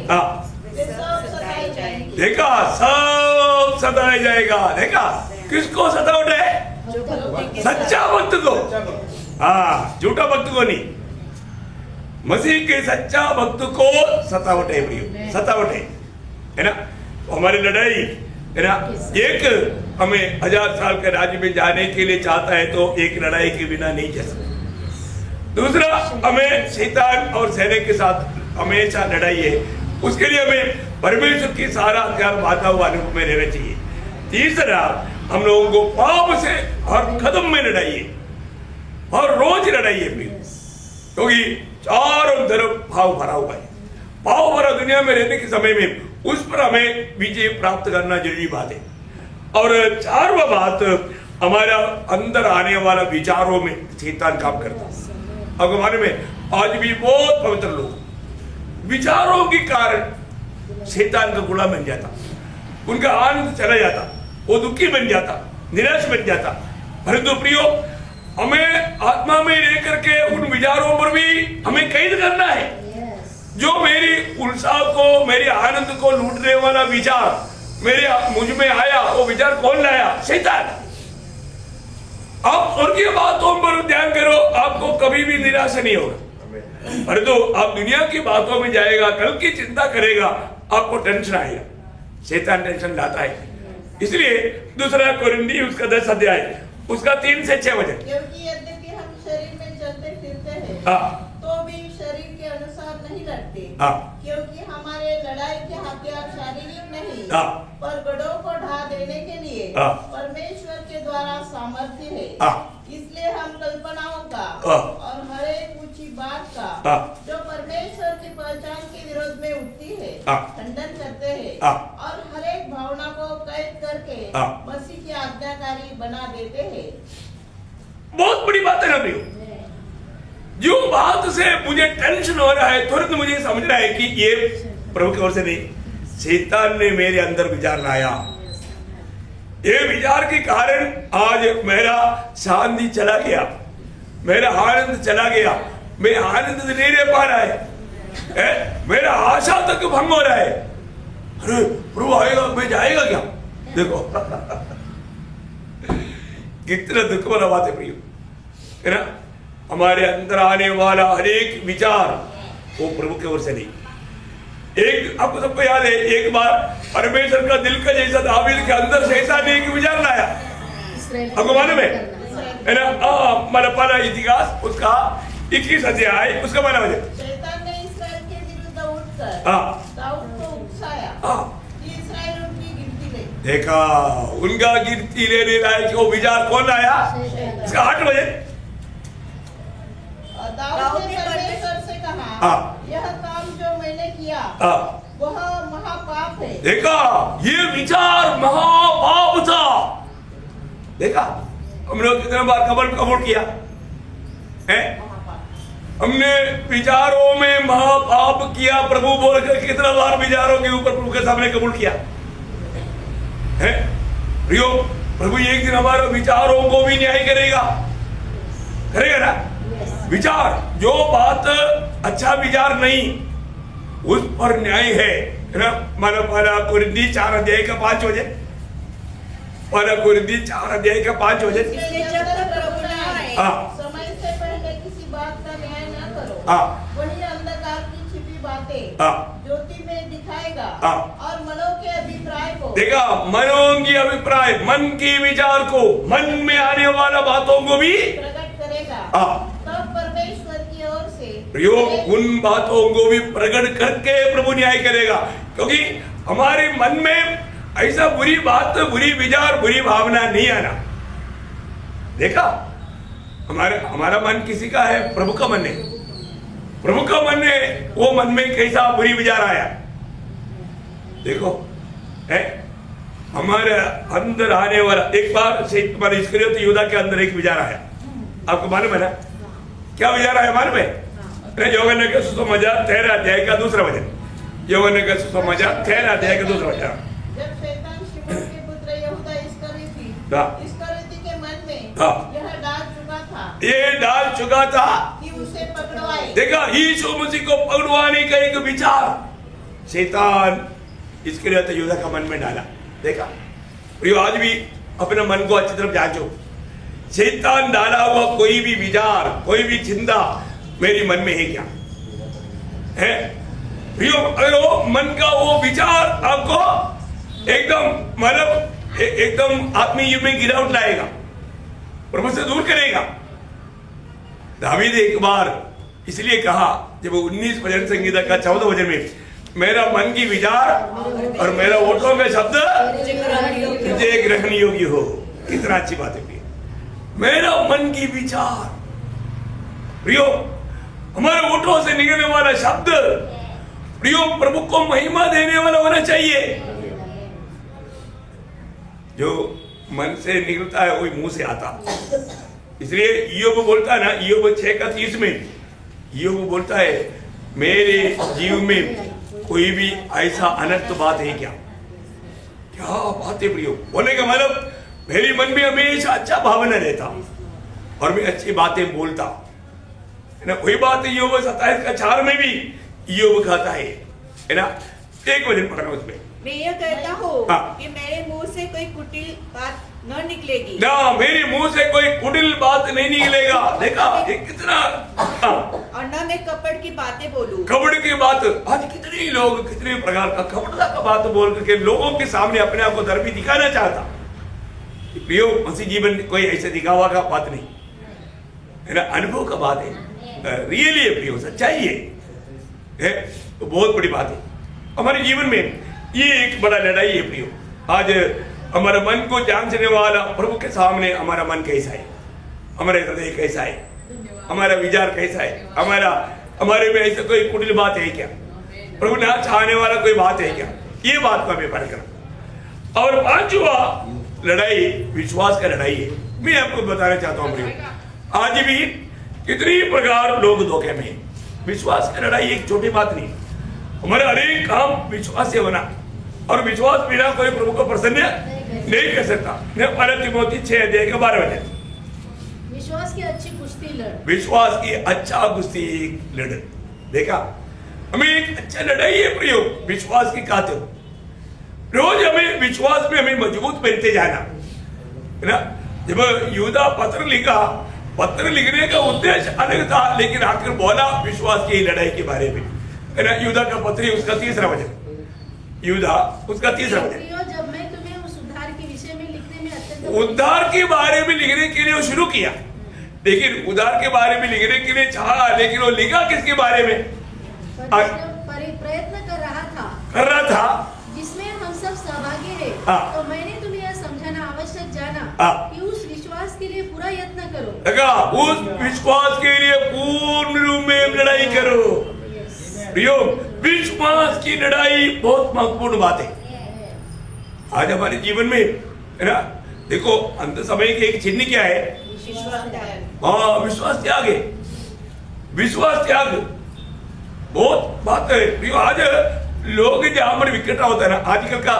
वे सब सताए जाएंगे। देखा, सब सताया जाएगा। देखा, किसको सतावट है? सच्चा भक्त को। हाँ, झूठा भक्त को नहीं। मसीह के सच्चा भक्त को सतावट है प्रियो, सतावट है ना। हमारी लड़ाई है ना, एक हमें 1000 साल के राज्य में जाने के लिए चाहता है तो एक लड़ाई के बिना नहीं जा सकता। दूसरा, हमें शैतान और सैनिक के साथ हमेशा लड़ाई है, उसके लिए हमें परमेश्वर की सारा हथियार बांधा हुआ अनुभव में रहना चाहिए। तीसरा, हम लोगों को पाप से हर कदम में लड़ाई है, हर रोज लड़ाई है क्योंकि चारों तरफ भाव भरा हुआ है। भाव भरा दुनिया में रहने के समय में उस पर हमें विजय प्राप्त करना जरूरी बात है। और चारवा बात, हमारा अंदर आने वाला विचारों में शैतान काम करता है। अब हमारे में आज भी बहुत पवित्र लोग विचारों के कारण शैतान का गुलाम बन जाता, उनका आनंद चला जाता, वो दुखी बन जाता, निराश बन जाता। परंतु प्रियो, हमें आत्मा में रह करके उन विचारों पर भी हमें कैद करना है। जो मेरी उत्साह को, मेरे आनंद को लूटने वाला विचार मुझ में आया, वो विचार कौन लाया? शैतान। आप स्वर्गीय बातों पर ध्यान करो, आपको कभी भी निराशा नहीं होगा। परंतु आप दुनिया की बातों में जाएगा, कल की चिंता करेगा, आपको टेंशन आएगा। शैतान टेंशन लाता है। इसलिए दूसरा कोरिन्थी उसका 10 अध्याय उसका 3 से 6 वचन। क्योंकि यद्यपि हम शरीर में चलते फिरते हैं तो भी शरीर के अनुसार नहीं लड़ते, क्योंकि हमारे लड़ाई के हथियार शारीरिक नहीं पर गढ़ों को ढा देने के लिए परमेश्वर के द्वारा सामर्थ्य है। इसलिए हम कल्पनाओं का और हर एक ऊंची बात का जो परमेश्वर की पहचान के विरोध में उठती है खंडन करते हैं और हर एक भावना को कैद करके मसीह की आज्ञाकारी बना देते हैं। बहुत बड़ी बात है ना भैया। जो बात से मुझे टेंशन हो रहा है, तुरंत मुझे समझ रहा है कि ये प्रभु की ओर से नहीं, शैतान ने मेरे अंदर विचार लाया। ये विचार के कारण आज मेरा शांति चला गया, मेरा आनंद चला गया, मैं आनंद नहीं रह पा रहा है, मेरा आशा तक भंग हो रहा है। अरे प्रभु आएगा, मैं जाएगा क्या? देखो कितना दुख वाला बात है प्रियो, है ना। हमारे अंदर आने वाला हर एक विचार वो प्रभु की ओर से नहीं। एक आपको सबको याद है, एक बार परमेश्वर का दिल का जैसा दावीद के अंदर शैतान ने एक विचार लाया, आपको मालूम है ना। हमारा पहला इतिहास उसका 21 अध्याय उसका माना है। शैतान ने इस्राएल के विरुद्ध उठकर दाऊद को उकसाया कि इस्राएल उनकी गिनती ले। देखा, उनका गिनती लेने लायक वो विचार कौन लाया? इसका 8 बजे दाऊद ने परमेश्वर से कहा, यह काम जो मैंने किया वह महापाप है। देखा, ये विचार महापाप था। देखा, हम लोग कितने बार कबूल किया है? हमने विचारों में महापाप किया, प्रभु बोलकर कितना बार विचारों के ऊपर प्रभु के सामने कबूल किया है? प्रियो, प्रभु एक दिन हमारे विचारों को भी न्याय करेगा, करेगा ना। विचार, जो बात अच्छा विचार नहीं उस पर न्याय है ना। मानो पहला कोरिन्थी 4 अध्याय का 5 वचन, पहला कोरिन्थी 4 अध्याय का 5 वचन। समय से पहले किसी बात का न्याय न करो, वही अंधकार की छिपी बातें ज्योति में दिखाएगा और मनों के अभिप्राय को। देखा, मनों की अभिप्राय, मन की विचार को, मन में आने वाला बातों को भी प्रकट करेगा। परमेश्वर की ओर से प्रयोग उन बातों को भी प्रकट करके प्रभु न्याय करेगा, क्योंकि हमारे मन में ऐसा बुरी बात, बुरी विचार, बुरी भावना नहीं आना। देखा, हमारा मन किसी का है? प्रभु का मन है। प्रभु का मन है, वो मन में कैसा बुरी विचार आया? देखो है, हमारे अंदर आने वाला एक बार इस्करियोती यहूदा के अंदर एक विचार आया, आपको मालूम है ना? क्या विचार आया मालूम है? యోహన్న के सुसमाचार 13 अध्याय का 2 वचन। యోహన్న के सुसमाचार 13 अध्याय का 2 वचन। जब शैतान शिमोन के पुत्र यहूदा इस्करियोती के मन में यह डाल चुका था कि उसे पकड़वाए। देखा, यीशु मसीह को पकड़वाने का एक विचार शैतान इसके लिए तो यूदा का मन में डाला। देखा प्रियो, आज भी अपने मन को अच्छी तरफ जांचो। शैतान डाला हुआ कोई भी विचार, कोई भी चिंता मेरी मन में है क्या है प्रियो? अगर वो मन का वो विचार आपको एकदम मतलब एकदम आत्मीय में गिरावट लाएगा, प्रभु से दूर करेगा। दावीद एक बार इसलिए कहा जब 19 भजन संगीता का 14 भजन में, मेरा मन की विचार और मेरा ओठों का शब्द मुझे ग्रहण योग्य हो। कितना अच्छी बात है प्रिय, मेरा मन की विचार। प्रियो, हमारे ओठों से निकलने वाला शब्द प्रियो प्रभु को महिमा देने वाला होना चाहिए। जो मन से निकलता है वही मुंह से आता। इसलिए इयोब बोलता है ना, इयोब 6:30 में इयोब बोलता है, मेरे जीव में कोई भी ऐसा अनर्थ बात है क्या? क्या बात है प्रियो, बोलने का मतलब मेरे मन में हमेशा अच्छा भावना रहता और मैं अच्छी बातें बोलता है ना। वही बात है इयोब 27:4 में भी इयोब कहता है ना। एक वचन पढ़ना उसमें, मैं यह कहता हूँ कि मेरे मुंह से कोई कुटिल बात न निकलेगी। ना, मेरे मुंह से कोई कुटिल बात नहीं निकलेगा। देखा ये कितना। और न मैं कपट की बातें बोलूं। कपट की बात, आज कितने लोग कितने प्रकार का कपटता का बात बोल करके लोगों के सामने अपने आप को धर्मी दिखाना चाहता। प्रियो, मसीह जीवन कोई ऐसे दिखावा का बात नहीं है ना, अनुभव का बात है। रियली है प्रियो, सच्चाई है तो बहुत बड़ी बात है हमारे जीवन में। ये एक बड़ा लड़ाई है प्रियो। आज हमारे मन को जांचने वाला प्रभु के सामने हमारा मन कैसा है, हमारा हृदय कैसा है, हमारा विचार कैसा है, हमारे में ऐसा कोई कुटिल बात है क्या, प्रभु ना चाहने वाला कोई बात है क्या, ये बात को हमें परखना। और पांचवा लड़ाई विश्वास का लड़ाई है। मैं आपको बताना चाहता हूं प्रियो, आज भी कितनी प्रकार लोग धोखे में। विश्वास की लड़ाई एक छोटी बात नहीं, हमारे अनेक काम विश्वास से होना, और विश्वास बिना कोई प्रभु को प्रसन्न नहीं कर सकता। 1 तीमुथी 6:12 विश्वास की अच्छी कुश्ती लड़, विश्वास की अच्छा कुश्ती लड़। देखा, हमें एक अच्छा लड़ाई है प्रियो विश्वास की खातिर। रोज हमें विश्वास में हमें मजबूत बनते जाना है ना। जब यूदा पत्र लिखा, पत्र लिखने का उद्देश्य अलग था, लेकिन आखिर बोला विश्वास की लड़ाई के बारे में है ना। यूदा का पत्र उसका 3रा वचन, यूदा उसका 3रा वचन। जब मैं तुम्हें उस उद्धार के विषय में लिखने में अत्यंत उद्धार के बारे में लिखने के लिए वो शुरू किया, लेकिन उद्धार के बारे में लिखने के लिए चाहा, लेकिन वो लिखा किसके बारे में? प्रयत्न कर रहा था जिसमें हम सब सहभागी हैं। तो मैंने तुम्हें यह समझाना आवश्यक जाना कि उस विश्वास के लिए पूरा यत्न करो। उस विश्वास के लिए पूर्ण रूप में लड़ाई करो प्रियो। विश्वास की लड़ाई बहुत महत्वपूर्ण बात है आज हमारे जीवन में है ना। देखो, अंत समय के एक चिन्ह क्या है? विश्वास त्याग है। विश्वास त्याग बहुत बात है प्रियो। आज लोग जहां पर इकट्ठा होता है ना, आजकल का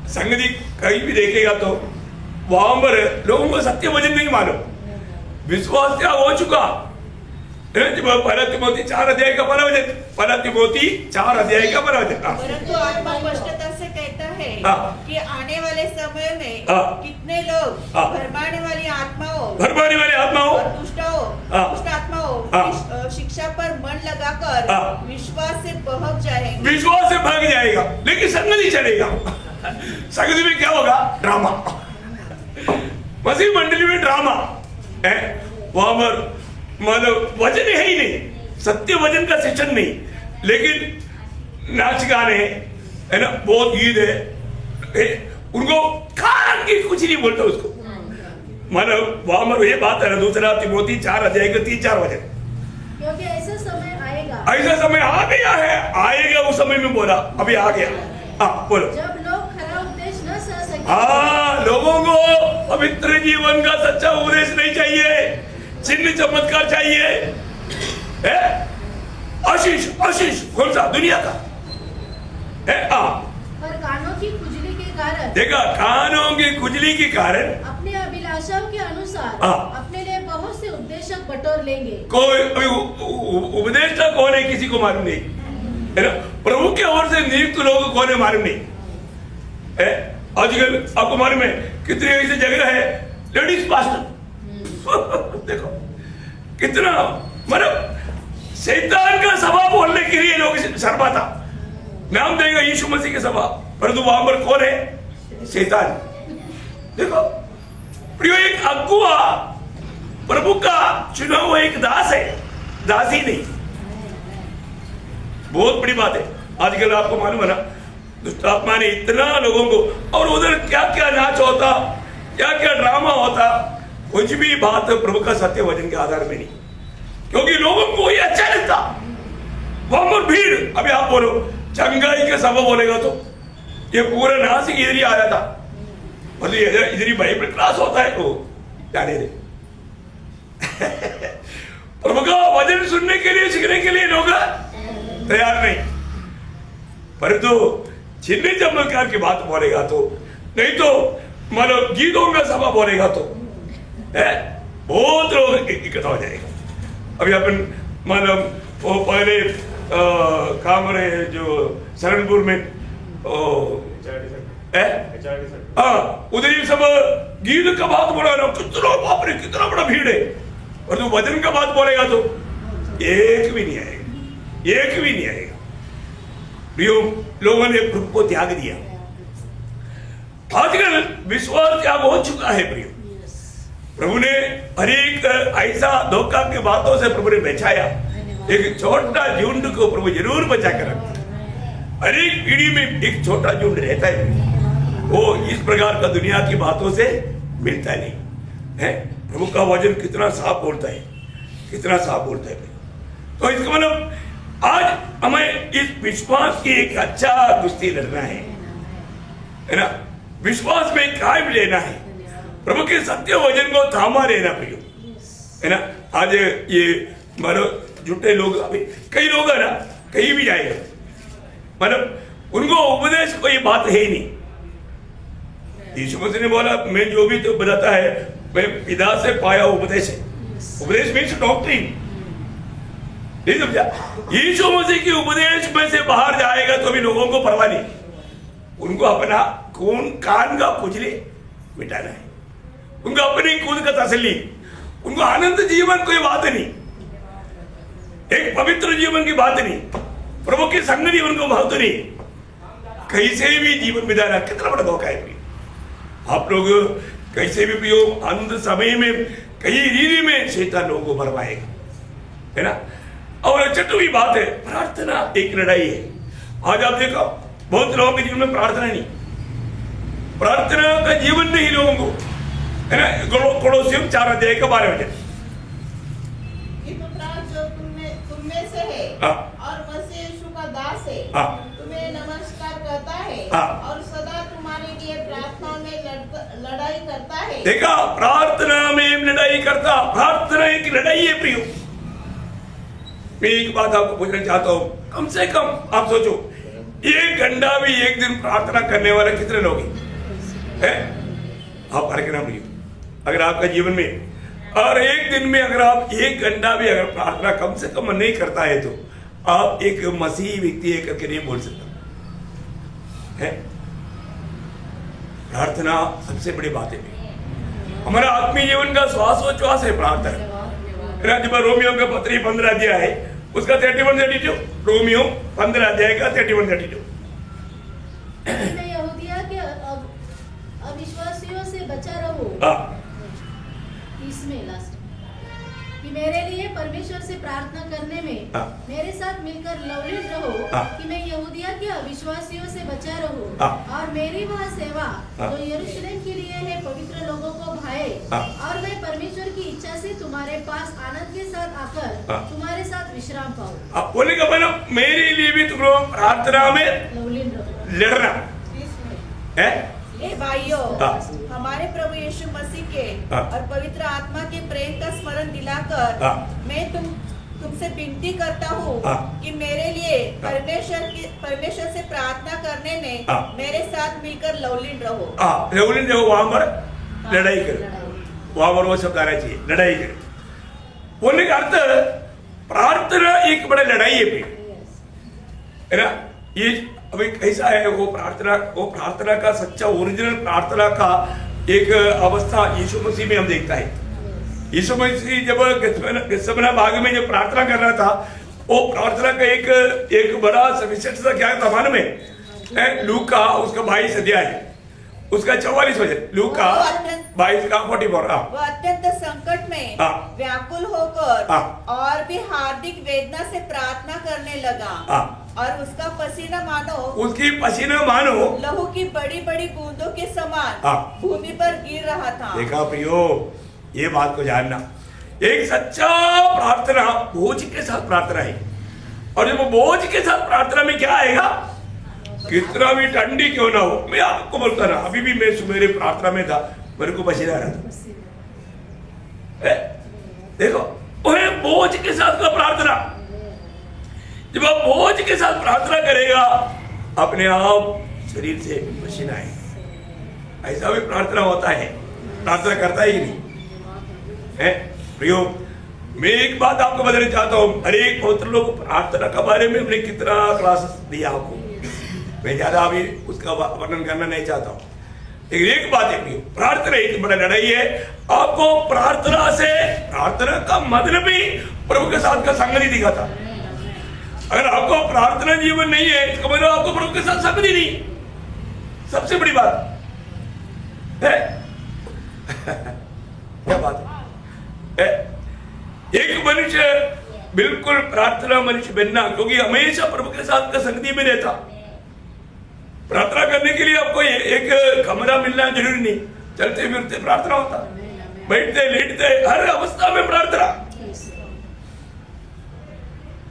संगति कहीं भी देखेगा तो वहां पर लोगों को सत्य वचन नहीं मालूम, विश्वास त्याग हो चुका। 1 तीमुथी 4 का 12 वचन, 1 तीमुथी 4 का 12 वचन। परंतु आत्मा स्पष्टता से कहता है कि आने वाले समय में कितने लोग भरमाने वाली आत्माओं और दुष्ट आत्माओं शिक्षा पर मन लगाकर विश्वास से बहक जाएंगे। विश्वास से भाग जाएगा, लेकिन संगति चलेगा। संगति में क्या होगा? ड्रामा। मसीह मंडली में ड्रामा है, वहां पर मतलब वचन है ही नहीं, सत्य वचन का शिक्षण नहीं, लेकिन नाच गाने है ना, बहुत गीत है, उनको कारण की कुछ नहीं बोलता उसको। मतलब वहां पर ये बात है ना, 2 तीमुथी 4 का 3-4 वचन, क्योंकि ऐसा समय आएगा, ऐसा समय आ गया है, आएगा उस समय में बोला, अभी आ गया। बोलो, जब लोग खरा उपदेश न सह सके। लोगों को पवित्र जीवन का सच्चा उपदेश नहीं चाहिए, चिन्ह चमत्कार चाहिए। आशीष कौन सा? दुनिया का है। पर कानों की खुजली के कारण, देखा, कानों की खुजली के कारण अपने अभिलाषाओं के अनुसार अपने लिए बहुत से उपदेशक बटोर लेंगे। कोई उपदेष्टा कौन है किसी को मालूम नहीं है ना। प्रभु की ओर से नियुक्त लोग कौन है मालूम नहीं है। आजकल आपको मालूम है कितनी ऐसी जगह है लेडीज पास्टर देखो कितना, मतलब शैतान का सभा बोलने के लिए लोग शर्माता, नाम देगा यीशु मसीह की सभा, परंतु वहां पर कौन है? शैतान। देखो प्रियो, एक अगुआ प्रभु का चुना हुआ एक दास है, दास ही नहीं। बहुत बड़ी बात है। आजकल आपको मालूम है ना, दुष्ट आत्मा ने इतना लोगों को, और उधर क्या क्या नाच होता, क्या क्या ड्रामा होता, कुछ भी बात प्रभु का सत्य वचन के आधार में नहीं, क्योंकि लोगों को ये अच्छा लगता। वहां पर भीड़, अभी आप बोलो चंगाई के सभा बोलेगा तो ये पूरा नासिक इधर ही आया था, मतलब इधर ही बाइबल क्लास होता है, वो जाने दे। प्रभु का वचन सुनने के लिए, सीखने के लिए लोग तैयार नहीं, परंतु छिन्नी चमत्कार की बात बोलेगा तो, नहीं तो मतलब गीतों का सभा बोलेगा तो बहुत लोग इकट्ठा हो जाएगा। अभी अपन मतलब वो पहले काम रहे जो सहारनपुर में उधर ही सब गीत का बात बोला ना, कितना बाप रे कितना बड़ा भीड़ है, और तो वचन का बात बोलेगा तो एक भी नहीं आएगा, एक भी नहीं आएगा। प्रियो, लोगों ने प्रभु को त्याग दिया। आजकल विश्वास त्याग हो चुका है प्रियो। प्रभु ने हर एक ऐसा धोखा की बातों से प्रभु ने बचाया। एक छोटा झुंड को प्रभु जरूर बचा कर रखता। हर एक पीढ़ी में एक छोटा झुंड रहता है, वो इस प्रकार का दुनिया की बातों से मिलता नहीं है। प्रभु का वचन कितना साफ बोलता है, कितना साफ बोलता है। तो इसका मतलब आज हमें इस विश्वास की एक अच्छा कुश्ती लड़ना है ना, विश्वास में कायम रहना है, प्रभु के सत्य वचन को थामा रहना प्रियो, है ना। आज ये मानो झूठे लोग, अभी कई लोग है ना, कहीं भी जाएगा, मतलब उनको उपदेश कोई बात है ही नहीं। यीशु मसीह ने बोला, मैं जो भी तो बताता है मैं पिता से पाया उपदेश है। उपदेश मीन्स डॉक्ट्रिन, नहीं समझा। यीशु मसीह की उपदेश में से बाहर जाएगा तो भी लोगों को परवाह नहीं, उनको अपना खून कान का खुजली मिटाना है, उनको अपनी खुद का तसल्ली, उनको आनंद जीवन कोई बात नहीं, एक पवित्र जीवन की बात नहीं, प्रभु की संगति उनको बात नहीं, कैसे भी जीवन बिताना। कितना बड़ा धोखा है। आप लोग कैसे भी पियो, अंत समय में कई रीति में शैतान लोगों को भरवाएगा, है ना। और छठवीं बात है, प्रार्थना एक लड़ाई है। आज आप देखो बहुत लोगों के जीवन में प्रार्थना नहीं, प्रार्थना का जीवन नहीं लोगों को, है ना। कोलोसियम 4 अध्याय के 12 में तुम में से है और मसीह यीशु का दास है, तुम्हें नमस्कार करता है और सदा तुम्हारे लिए प्रार्थना में लड़ाई करता है। देखा, प्रार्थना में लड़ाई करता। प्रार्थना एक लड़ाई है प्रियो। मैं एक बात आपको पूछना चाहता हूँ, कम से कम आप सोचो 1 घंटा भी एक दिन प्रार्थना करने वाले कितने लोग हैं? आप हर नाम प्रियो, अगर आपका जीवन में और एक दिन में अगर आप 1 घंटा भी अगर प्रार्थना कम से कम नहीं करता है तो आप एक मसीही व्यक्ति है करके नहीं बोल सकता है। प्रार्थना सबसे बड़ी बात है। हमारा आत्मीय जीवन का श्वासोच्छ्वास है प्रार्थना। जब रोमियो का पत्री 15 अध्याय है उसका 31-32, रोमियो 15 अध्याय का 31-32। यहूदिया के अविश्वासियों से बचा रहो, इसमें लास्ट कि मेरे लिए परमेश्वर से प्रार्थना करने में मेरे साथ मिलकर लवलीन रहो, कि मैं यहूदिया के अविश्वासियों से बचा रहूं और मेरी वह सेवा जो यरूशलेम के लिए है पवित्र लोगों को भाए, और मैं परमेश्वर की इच्छा से तुम्हारे पास आनंद के साथ आकर तुम्हारे साथ विश्राम पाऊं। बोले का मतलब मेरे लिए भी तुम लोग प्रार्थना में लवलीन रहो, लड़ना है। ए भाइयों, हमारे प्रभु यीशु मसीह के और पवित्र आत्मा के प्रेम का स्मरण दिलाकर मैं तुमसे विनती करता हूँ कि मेरे लिए परमेश्वर से प्रार्थना करने में मेरे साथ मिलकर लवलीन रहो। लवलीन रहो, वहां पर लड़ाई करो, वहां पर वो शब्द आना चाहिए, लड़ाई करो। बोलने का अर्थ प्रार्थना एक बड़ा लड़ाई है। है ना। ये अभी कैसा है वो प्रार्थना का सच्चा ओरिजिनल प्रार्थना का एक अवस्था यीशु मसीह में हम देखता है। यीशु मसीह जब गेत्सेमनी बाग में जब प्रार्थना कर रहा था, वो प्रार्थना का एक बड़ा विशिष्टता क्या था मालूम है? लूका उसका 22 अध्याय उसका 44 वचन, लूका 22 का 44। वो अत्यंत संकट में व्याकुल होकर और भी हार्दिक वेदना से प्रार्थना करने लगा और उसका पसीना मानो लहू की बड़ी बड़ी बूंदों के समान भूमि पर गिर रहा था। देखा प्रियो, ये बात को जानना, एक सच्चा प्रार्थना बोझ के साथ प्रार्थना है। और जब बोझ के साथ प्रार्थना में क्या आएगा, कितना भी ठंडी क्यों ना हो, मैं आपको बोलता ना, अभी भी मैं सुबह प्रार्थना में था, मेरे को पसीना आ रहा था। देखो वह बोझ के साथ का प्रार्थना, जब आप बोझ के साथ प्रार्थना करेगा अपने आप शरीर से पसीना आएगा। ऐसा भी प्रार्थना होता है, प्रार्थना करता है कि नहीं है प्रियो। मैं एक बात आपको बताना चाहता हूँ, हर एक पवित्र लोग प्रार्थना के बारे में हमने कितना क्लासेस दिया आपको, मैं ज्यादा अभी उसका वर्णन करना नहीं चाहता हूँ। लेकिन एक बात है प्रियो, प्रार्थना एक बड़ा लड़ाई है। आपको प्रार्थना का मतलब ही प्रभु के साथ का संगति दिखाता। अगर आपको प्रार्थना जीवन नहीं है तो मतलब आपको प्रभु के साथ संगति नहीं। सबसे बड़ी बात है क्या बात है? एक मनुष्य बिल्कुल प्रार्थना मनुष्य बनना, क्योंकि हमेशा प्रभु के साथ का संगति में रहता। प्रार्थना करने के लिए आपको एक कमरा मिलना जरूरी नहीं, चलते फिरते प्रार्थना होता, बैठते लेटते हर अवस्था में प्रार्थना,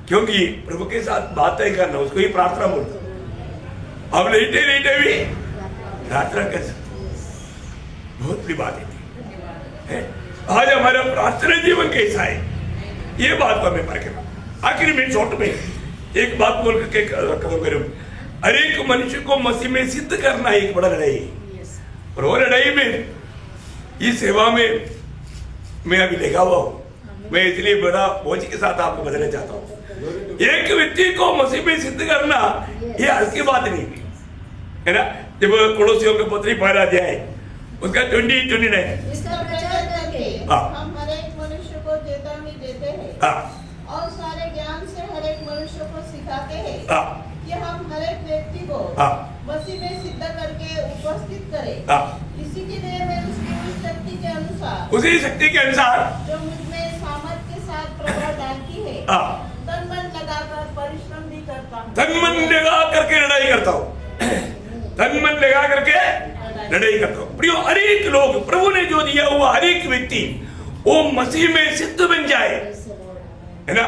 क्योंकि प्रभु के साथ बातें करना उसको ही प्रार्थना बोलता। अब लेटे लेटे भी प्रार्थना कर सकते, बहुत बड़ी बात है। आज हमारा प्रार्थना जीवन कैसा है, ये बात को हमें परखना। आखिर में शॉर्ट में एक बात बोल के खत्म करूं, हर एक मनुष्य को मसीह में सिद्ध करना एक बड़ा लड़ाई है। और वो लड़ाई में इस सेवा में मैं अभी लगा हुआ हूं। मैं इसलिए बड़ा बोझ के साथ आपको बताना चाहता हूँ, एक व्यक्ति को मसीह में सिद्ध करना ये हल्की बात नहीं है ना। जब कोलोसियों के पत्री 12 अध्याय उसका 29 इसका प्रचार करके हम हर एक मनुष्य को चेतावनी देते हैं और सारे ज्ञान से हर एक मनुष्य को सिखाते हैं कि हम हर एक व्यक्ति को मसीह में सिद्ध करके उपस्थित करें। इसी के लिए मैं उसी शक्ति के अनुसार जो मुझ में सामर्थ के साथ प्रभाव डालती है तन मन लगाकर परिश्रम भी करता हूँ। तन मन लगा करके लड़ाई करता हूँ, तन मन लगा करके लड़ाई करता हूँ। प्रियो, हर एक लोग प्रभु ने जो दिया हुआ हर एक व्यक्ति वो मसीह में सिद्ध बन जाए, है ना।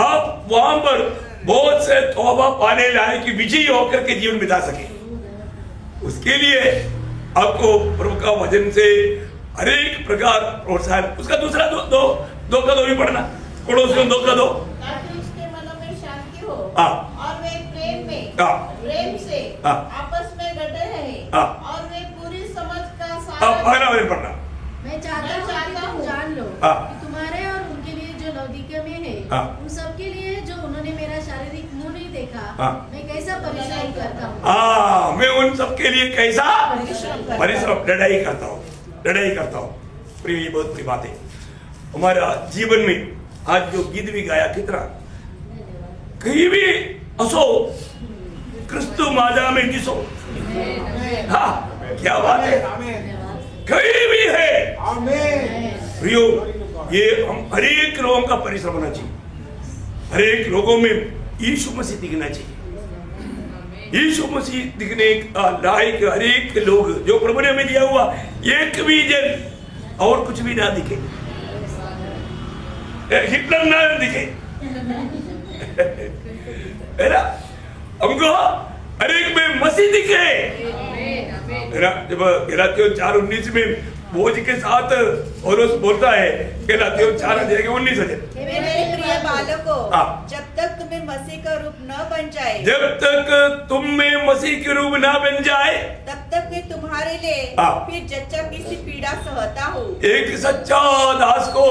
आप वहां पर बहुत से तौबा पाने लायक कि विजयी होकर के जीवन बिता सके, उसके लिए आपको प्रभु का वचन से हर एक प्रकार प्रोत्साहन। उसका दूसरा दो का दो भी पढ़ना, कोलोसियों 2 का 2, ताकि उसके मनों में शांति हो और वे प्रेम से आपस में डटे रहे और वे पूरी समझ का सारा पढ़ना। मैं चाहता हूँ जान लो कि तुम्हारे और उनके लिए जो लौदीकिया में है उन सब के लिए जो उन्होंने मेरा शारीरिक मुंह नहीं देखा मैं कैसा परिश्रम करता हूँ। मैं उन सब के लिए कैसा परिश्रम लड़ाई करता हूँ। प्रिय, ये बहुत बड़ी बात है हमारा जीवन में। आज जो गीत भी गाया कितना, कहीं भी असो क्रिस्तु माजा में जिसो, हाँ क्या बात है, कहीं भी है। प्रियो, ये हम हर एक लोगों का परिश्रम होना चाहिए, हर एक लोगों में यीशु मसीह दिखना चाहिए। यीशु मसीह दिखने लायक हर एक लोग जो प्रभु ने हमें दिया हुआ एक भी जन और कुछ भी ना दिखे, हिटलर ना दिखे, है ना। हमको हर एक में मसीह दिखे, है ना। जब गलातियों 4:19 में बोझ के साथ और बोलता है, गलातियों 4:19 मेरे प्रिय बालकों, जब तक तुम्हें मसीह का रूप न बन जाए, जब तक तुम में मसीह के रूप ना बन जाए, तब तक मैं तुम्हारे लिए फिर जच्चा किसी पीड़ा सहता हूँ। एक सच्चा दास को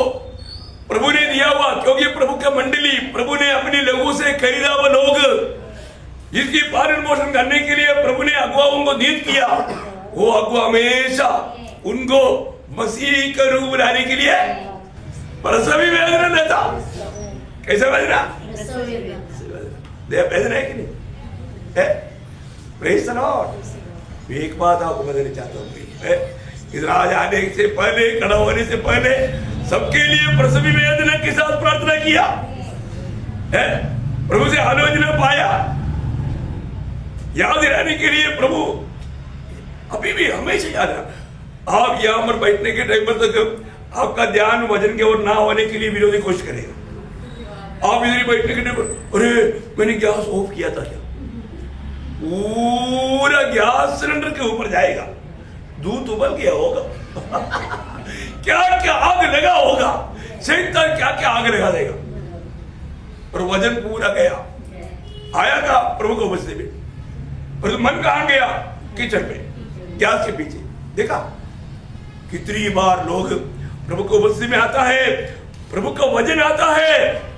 प्रभु ने दिया हुआ, क्योंकि प्रभु का मंडली, प्रभु ने अपनी लहू से खरीदा हुआ लोग जिसकी पालन पोषण करने के लिए प्रभु ने अगुवाओं को नियुक्त किया, वो अगुवा हमेशा उनको मसीह का रूप लाने के लिए प्रसवी वेदना देता। कैसे वेदना? वेदना है कि नहीं? Praise the Lord. एक बात आपको बताना चाहता हूँ, इस राज आने से पहले, खड़ा होने से पहले सबके लिए प्रसवी वेदना के साथ प्रार्थना किया, प्रभु से आलोचना पाया। याद दिलाने के लिए प्रभु अभी भी हमेशा याद रखना। आप यहां पर बैठने के टाइम पर तक आपका ध्यान वजन के ओर ना होने के लिए विरोधी कोशिश करेगा। आप इधर बैठने के टाइम पर, अरे मैंने गैस ऑफ किया था क्या, पूरा गैस सिलेंडर के ऊपर जाएगा, दूध उबल गया होगा क्या क्या आग लगा होगा, शैतान क्या क्या आग लगा देगा, और वजन पूरा गया। आया का प्रभु को बचने में, और मन कहां गया? किचन में, गैस के पीछे। देखा कितनी बार लोग प्रभु को बचने में आता है, प्रभु का वजन आता है,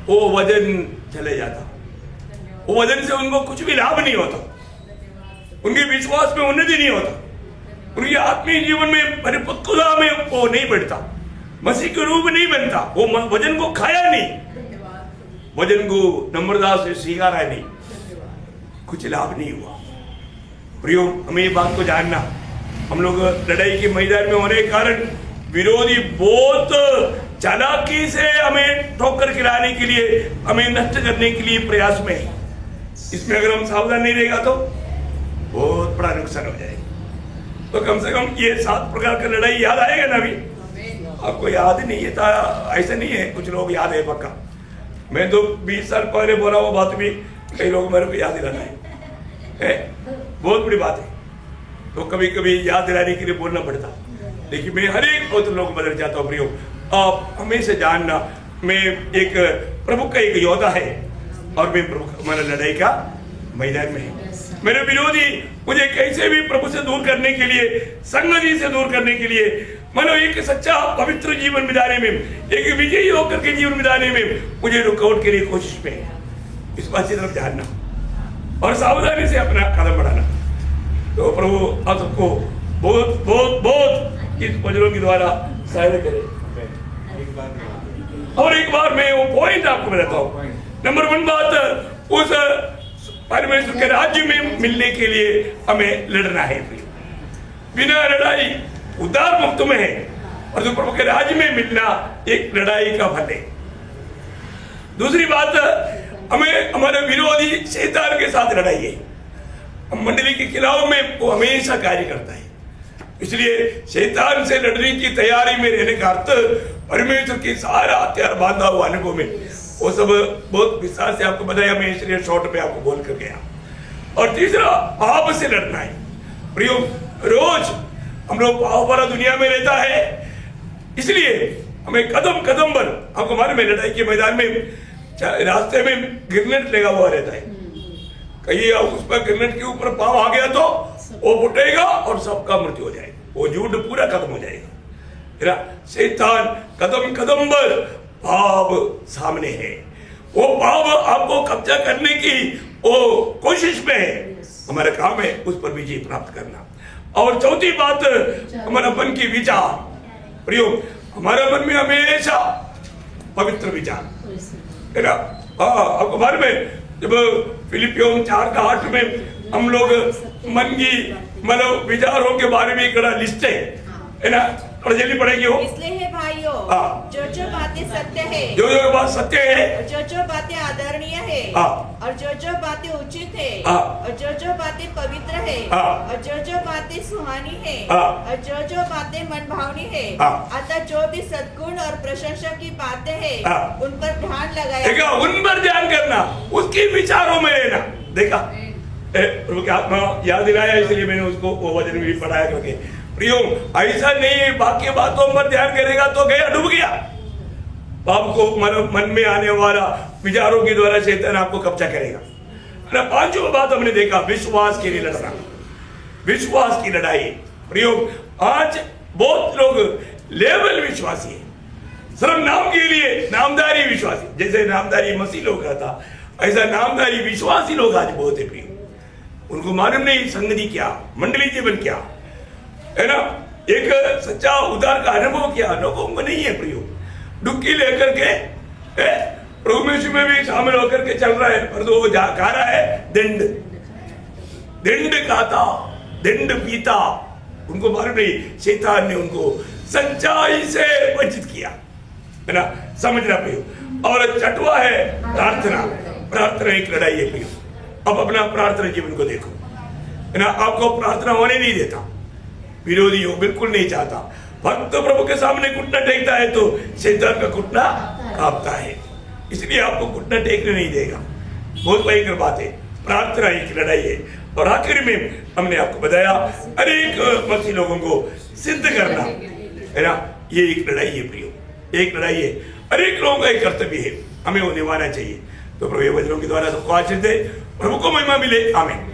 वो वजन चले जाता, वो वजन से उनको कुछ भी लाभ नहीं होता, उनके विश्वास में उन्नति नहीं होता, उनके आत्मीय जीवन में परिपक्वता में वो नहीं बढ़ता, मसीह के रूप नहीं बनता, वो वजन को खाया नहीं, वजन को नम्रता से स्वीकारा नहीं, कुछ लाभ नहीं हुआ। प्रियो, हमें ये बात को जानना, हम लोग लड़ाई के मैदान में होने के कारण विरोधी बहुत चालाकी से हमें ठोकर खिलाने के लिए, हमें नष्ट करने के लिए प्रयास में है। इसमें अगर हम सावधान नहीं रहेगा तो बहुत बड़ा नुकसान हो जाएगा। तो कम से कम ये 7 प्रकार का लड़ाई याद आएगा ना? अभी आपको याद नहीं है था? ऐसा नहीं है, कुछ लोग याद है पक्का। मैं तो 20 साल पहले बोला वो बात भी कई लोग मेरे को याद दिलाना है, बहुत बड़ी बात है। तो कभी कभी याद दिलाने के लिए बोलना पड़ता, लेकिन मैं हर एक बहुत लोग बदल जाता हूँ। प्रियो, आप हमेशा जानना, मैं एक प्रभु का एक योद्धा है, और मैं प्रभु हमारा लड़ाई का मैदान में है। मेरे विरोधी मुझे कैसे भी प्रभु से दूर करने के लिए, संगति से दूर करने के लिए, मानो एक सच्चा पवित्र जीवन बिताने में, एक विजयी होकर के जीवन बिताने में मुझे रुकावट के लिए कोशिश में है। इस बात की तरफ ध्यान रखना और सावधानी से अपना कदम बढ़ाना। तो प्रभु आप सबको बहुत बहुत बहुत इस वचनों के द्वारा सहायता करे। और एक बार मैं वो पॉइंट आपको बताता हूँ। नंबर 1 बात, उस परमेश्वर के राज्य में मिलने के लिए हमें लड़ना है। बिना लड़ाई उद्धार मुक्त में है, और जो प्रभु के राज्य में मिलना एक लड़ाई का फल है। दूसरी बात, हमें हमारे विरोधी शैतान के साथ लड़ाई है। मंडली के खिलाफ में वो हमेशा कार्य करता है, इसलिए शैतान से लड़ने की तैयारी में रहने का अर्थ परमेश्वर की सारा हथियार बांधा हुआ अनुभव में, वो सब बहुत विस्तार से आपको बताया, मैं इसलिए शॉर्ट पे आपको बोल कर गया। और तीसरा, पाप से लड़ना है। प्रियो, रोज हम लोग पाप वाला दुनिया में रहता है, इसलिए हमें कदम कदम पर, आपको मालूम है लड़ाई के मैदान में रास्ते में ग्रेनेड लगा हुआ रहता है, कहीं उस पर ग्रेनेड के ऊपर पांव आ गया तो वो फुटेगा और सबका मृत्यु हो जाएगा, वो झूठ पूरा खत्म हो जाएगा। शैतान कदम कदम पर पाप सामने है, वो पाप आपको कब्जा करने की वो कोशिश में है। हमारा काम है उस पर विजय प्राप्त करना। और चौथी बात, हमारा मन की विचार। प्रियो, हमारा मन में हमेशा पवित्र विचार है ना। आपको मालूम है, जब फिलिपियों 4:8 में हम लोग मन की मतलब विचारों के बारे में एक लिस्ट है ना, और जल्दी पड़ेगी हो। इसलिए है भाइयों, जो बातें सत्य है, जो बात सत्य है, जो बातें आदरणीय है, और जो बातें उचित है, और जो बातें पवित्र है, और जो बातें सुहानी है, और जो बातें मनभावनी है, अतः जो भी सद्गुण और प्रशंसा की बातें हैं, उन पर ध्यान लगाया। देखा, उन पर ध्यान करना, उसके विचारों में रहना। देखा, प्रभु की आत्मा याद दिलाया, इसलिए मैंने उसको वो वचन भी पढ़ाया। क्योंकि प्रियो, ऐसा नहीं बाकी बातों पर ध्यान करेगा तो गया, डूब गया। पाप को मन में आने वाला विचारों के द्वारा शैतान आपको कब्जा करेगा। 5वां बात हमने देखा, विश्वास के लिए लड़ना, विश्वास की लड़ाई। प्रियो, आज बहुत लोग लेवल विश्वासी है, सिर्फ नाम के लिए नामदारी विश्वासी। जैसे नामदारी मसीह लोग का था, ऐसा नामदारी विश्वासी लोग आज बहुत है। प्रियो, उनको मालूम नहीं संगति क्या, मंडली जीवन क्या है ना, एक सच्चा उद्धार का अनुभव क्या लोगों को नहीं है प्रियो। डुबकी लेकर के प्रभु यीशु में भी शामिल होकर के चल रहा है, पर तो वो खा रहा है दंड, दंड खाता, दंड पीता। उनको मालूम नहीं शैतान ने उनको सच्चाई से वंचित किया, है ना, समझना प्रियो। और छठवा है प्रार्थना। प्रार्थना एक लड़ाई है प्रियो। अब अपना प्रार्थना जीवन को देखो, है ना, आपको प्रार्थना होने नहीं देता विरोधी हो, बिल्कुल नहीं चाहता। भक्त प्रभु के सामने घुटना टेकता है तो शैतान का घुटना कांपता है, इसलिए आपको घुटना टेकने नहीं देगा। बहुत भयंकर बात है। प्रार्थना एक लड़ाई है। और आखिर में हमने आपको बताया अनेक मसीह लोगों को सिद्ध करना, है ना, ये एक लड़ाई है प्रियो, एक लड़ाई है। अनेक लोगों का एक कर्तव्य है, हमें वो निभाना चाहिए। तो प्रभु वचनों के द्वारा सबको आशीष दे, प्रभु को महिमा मिले, आमीन।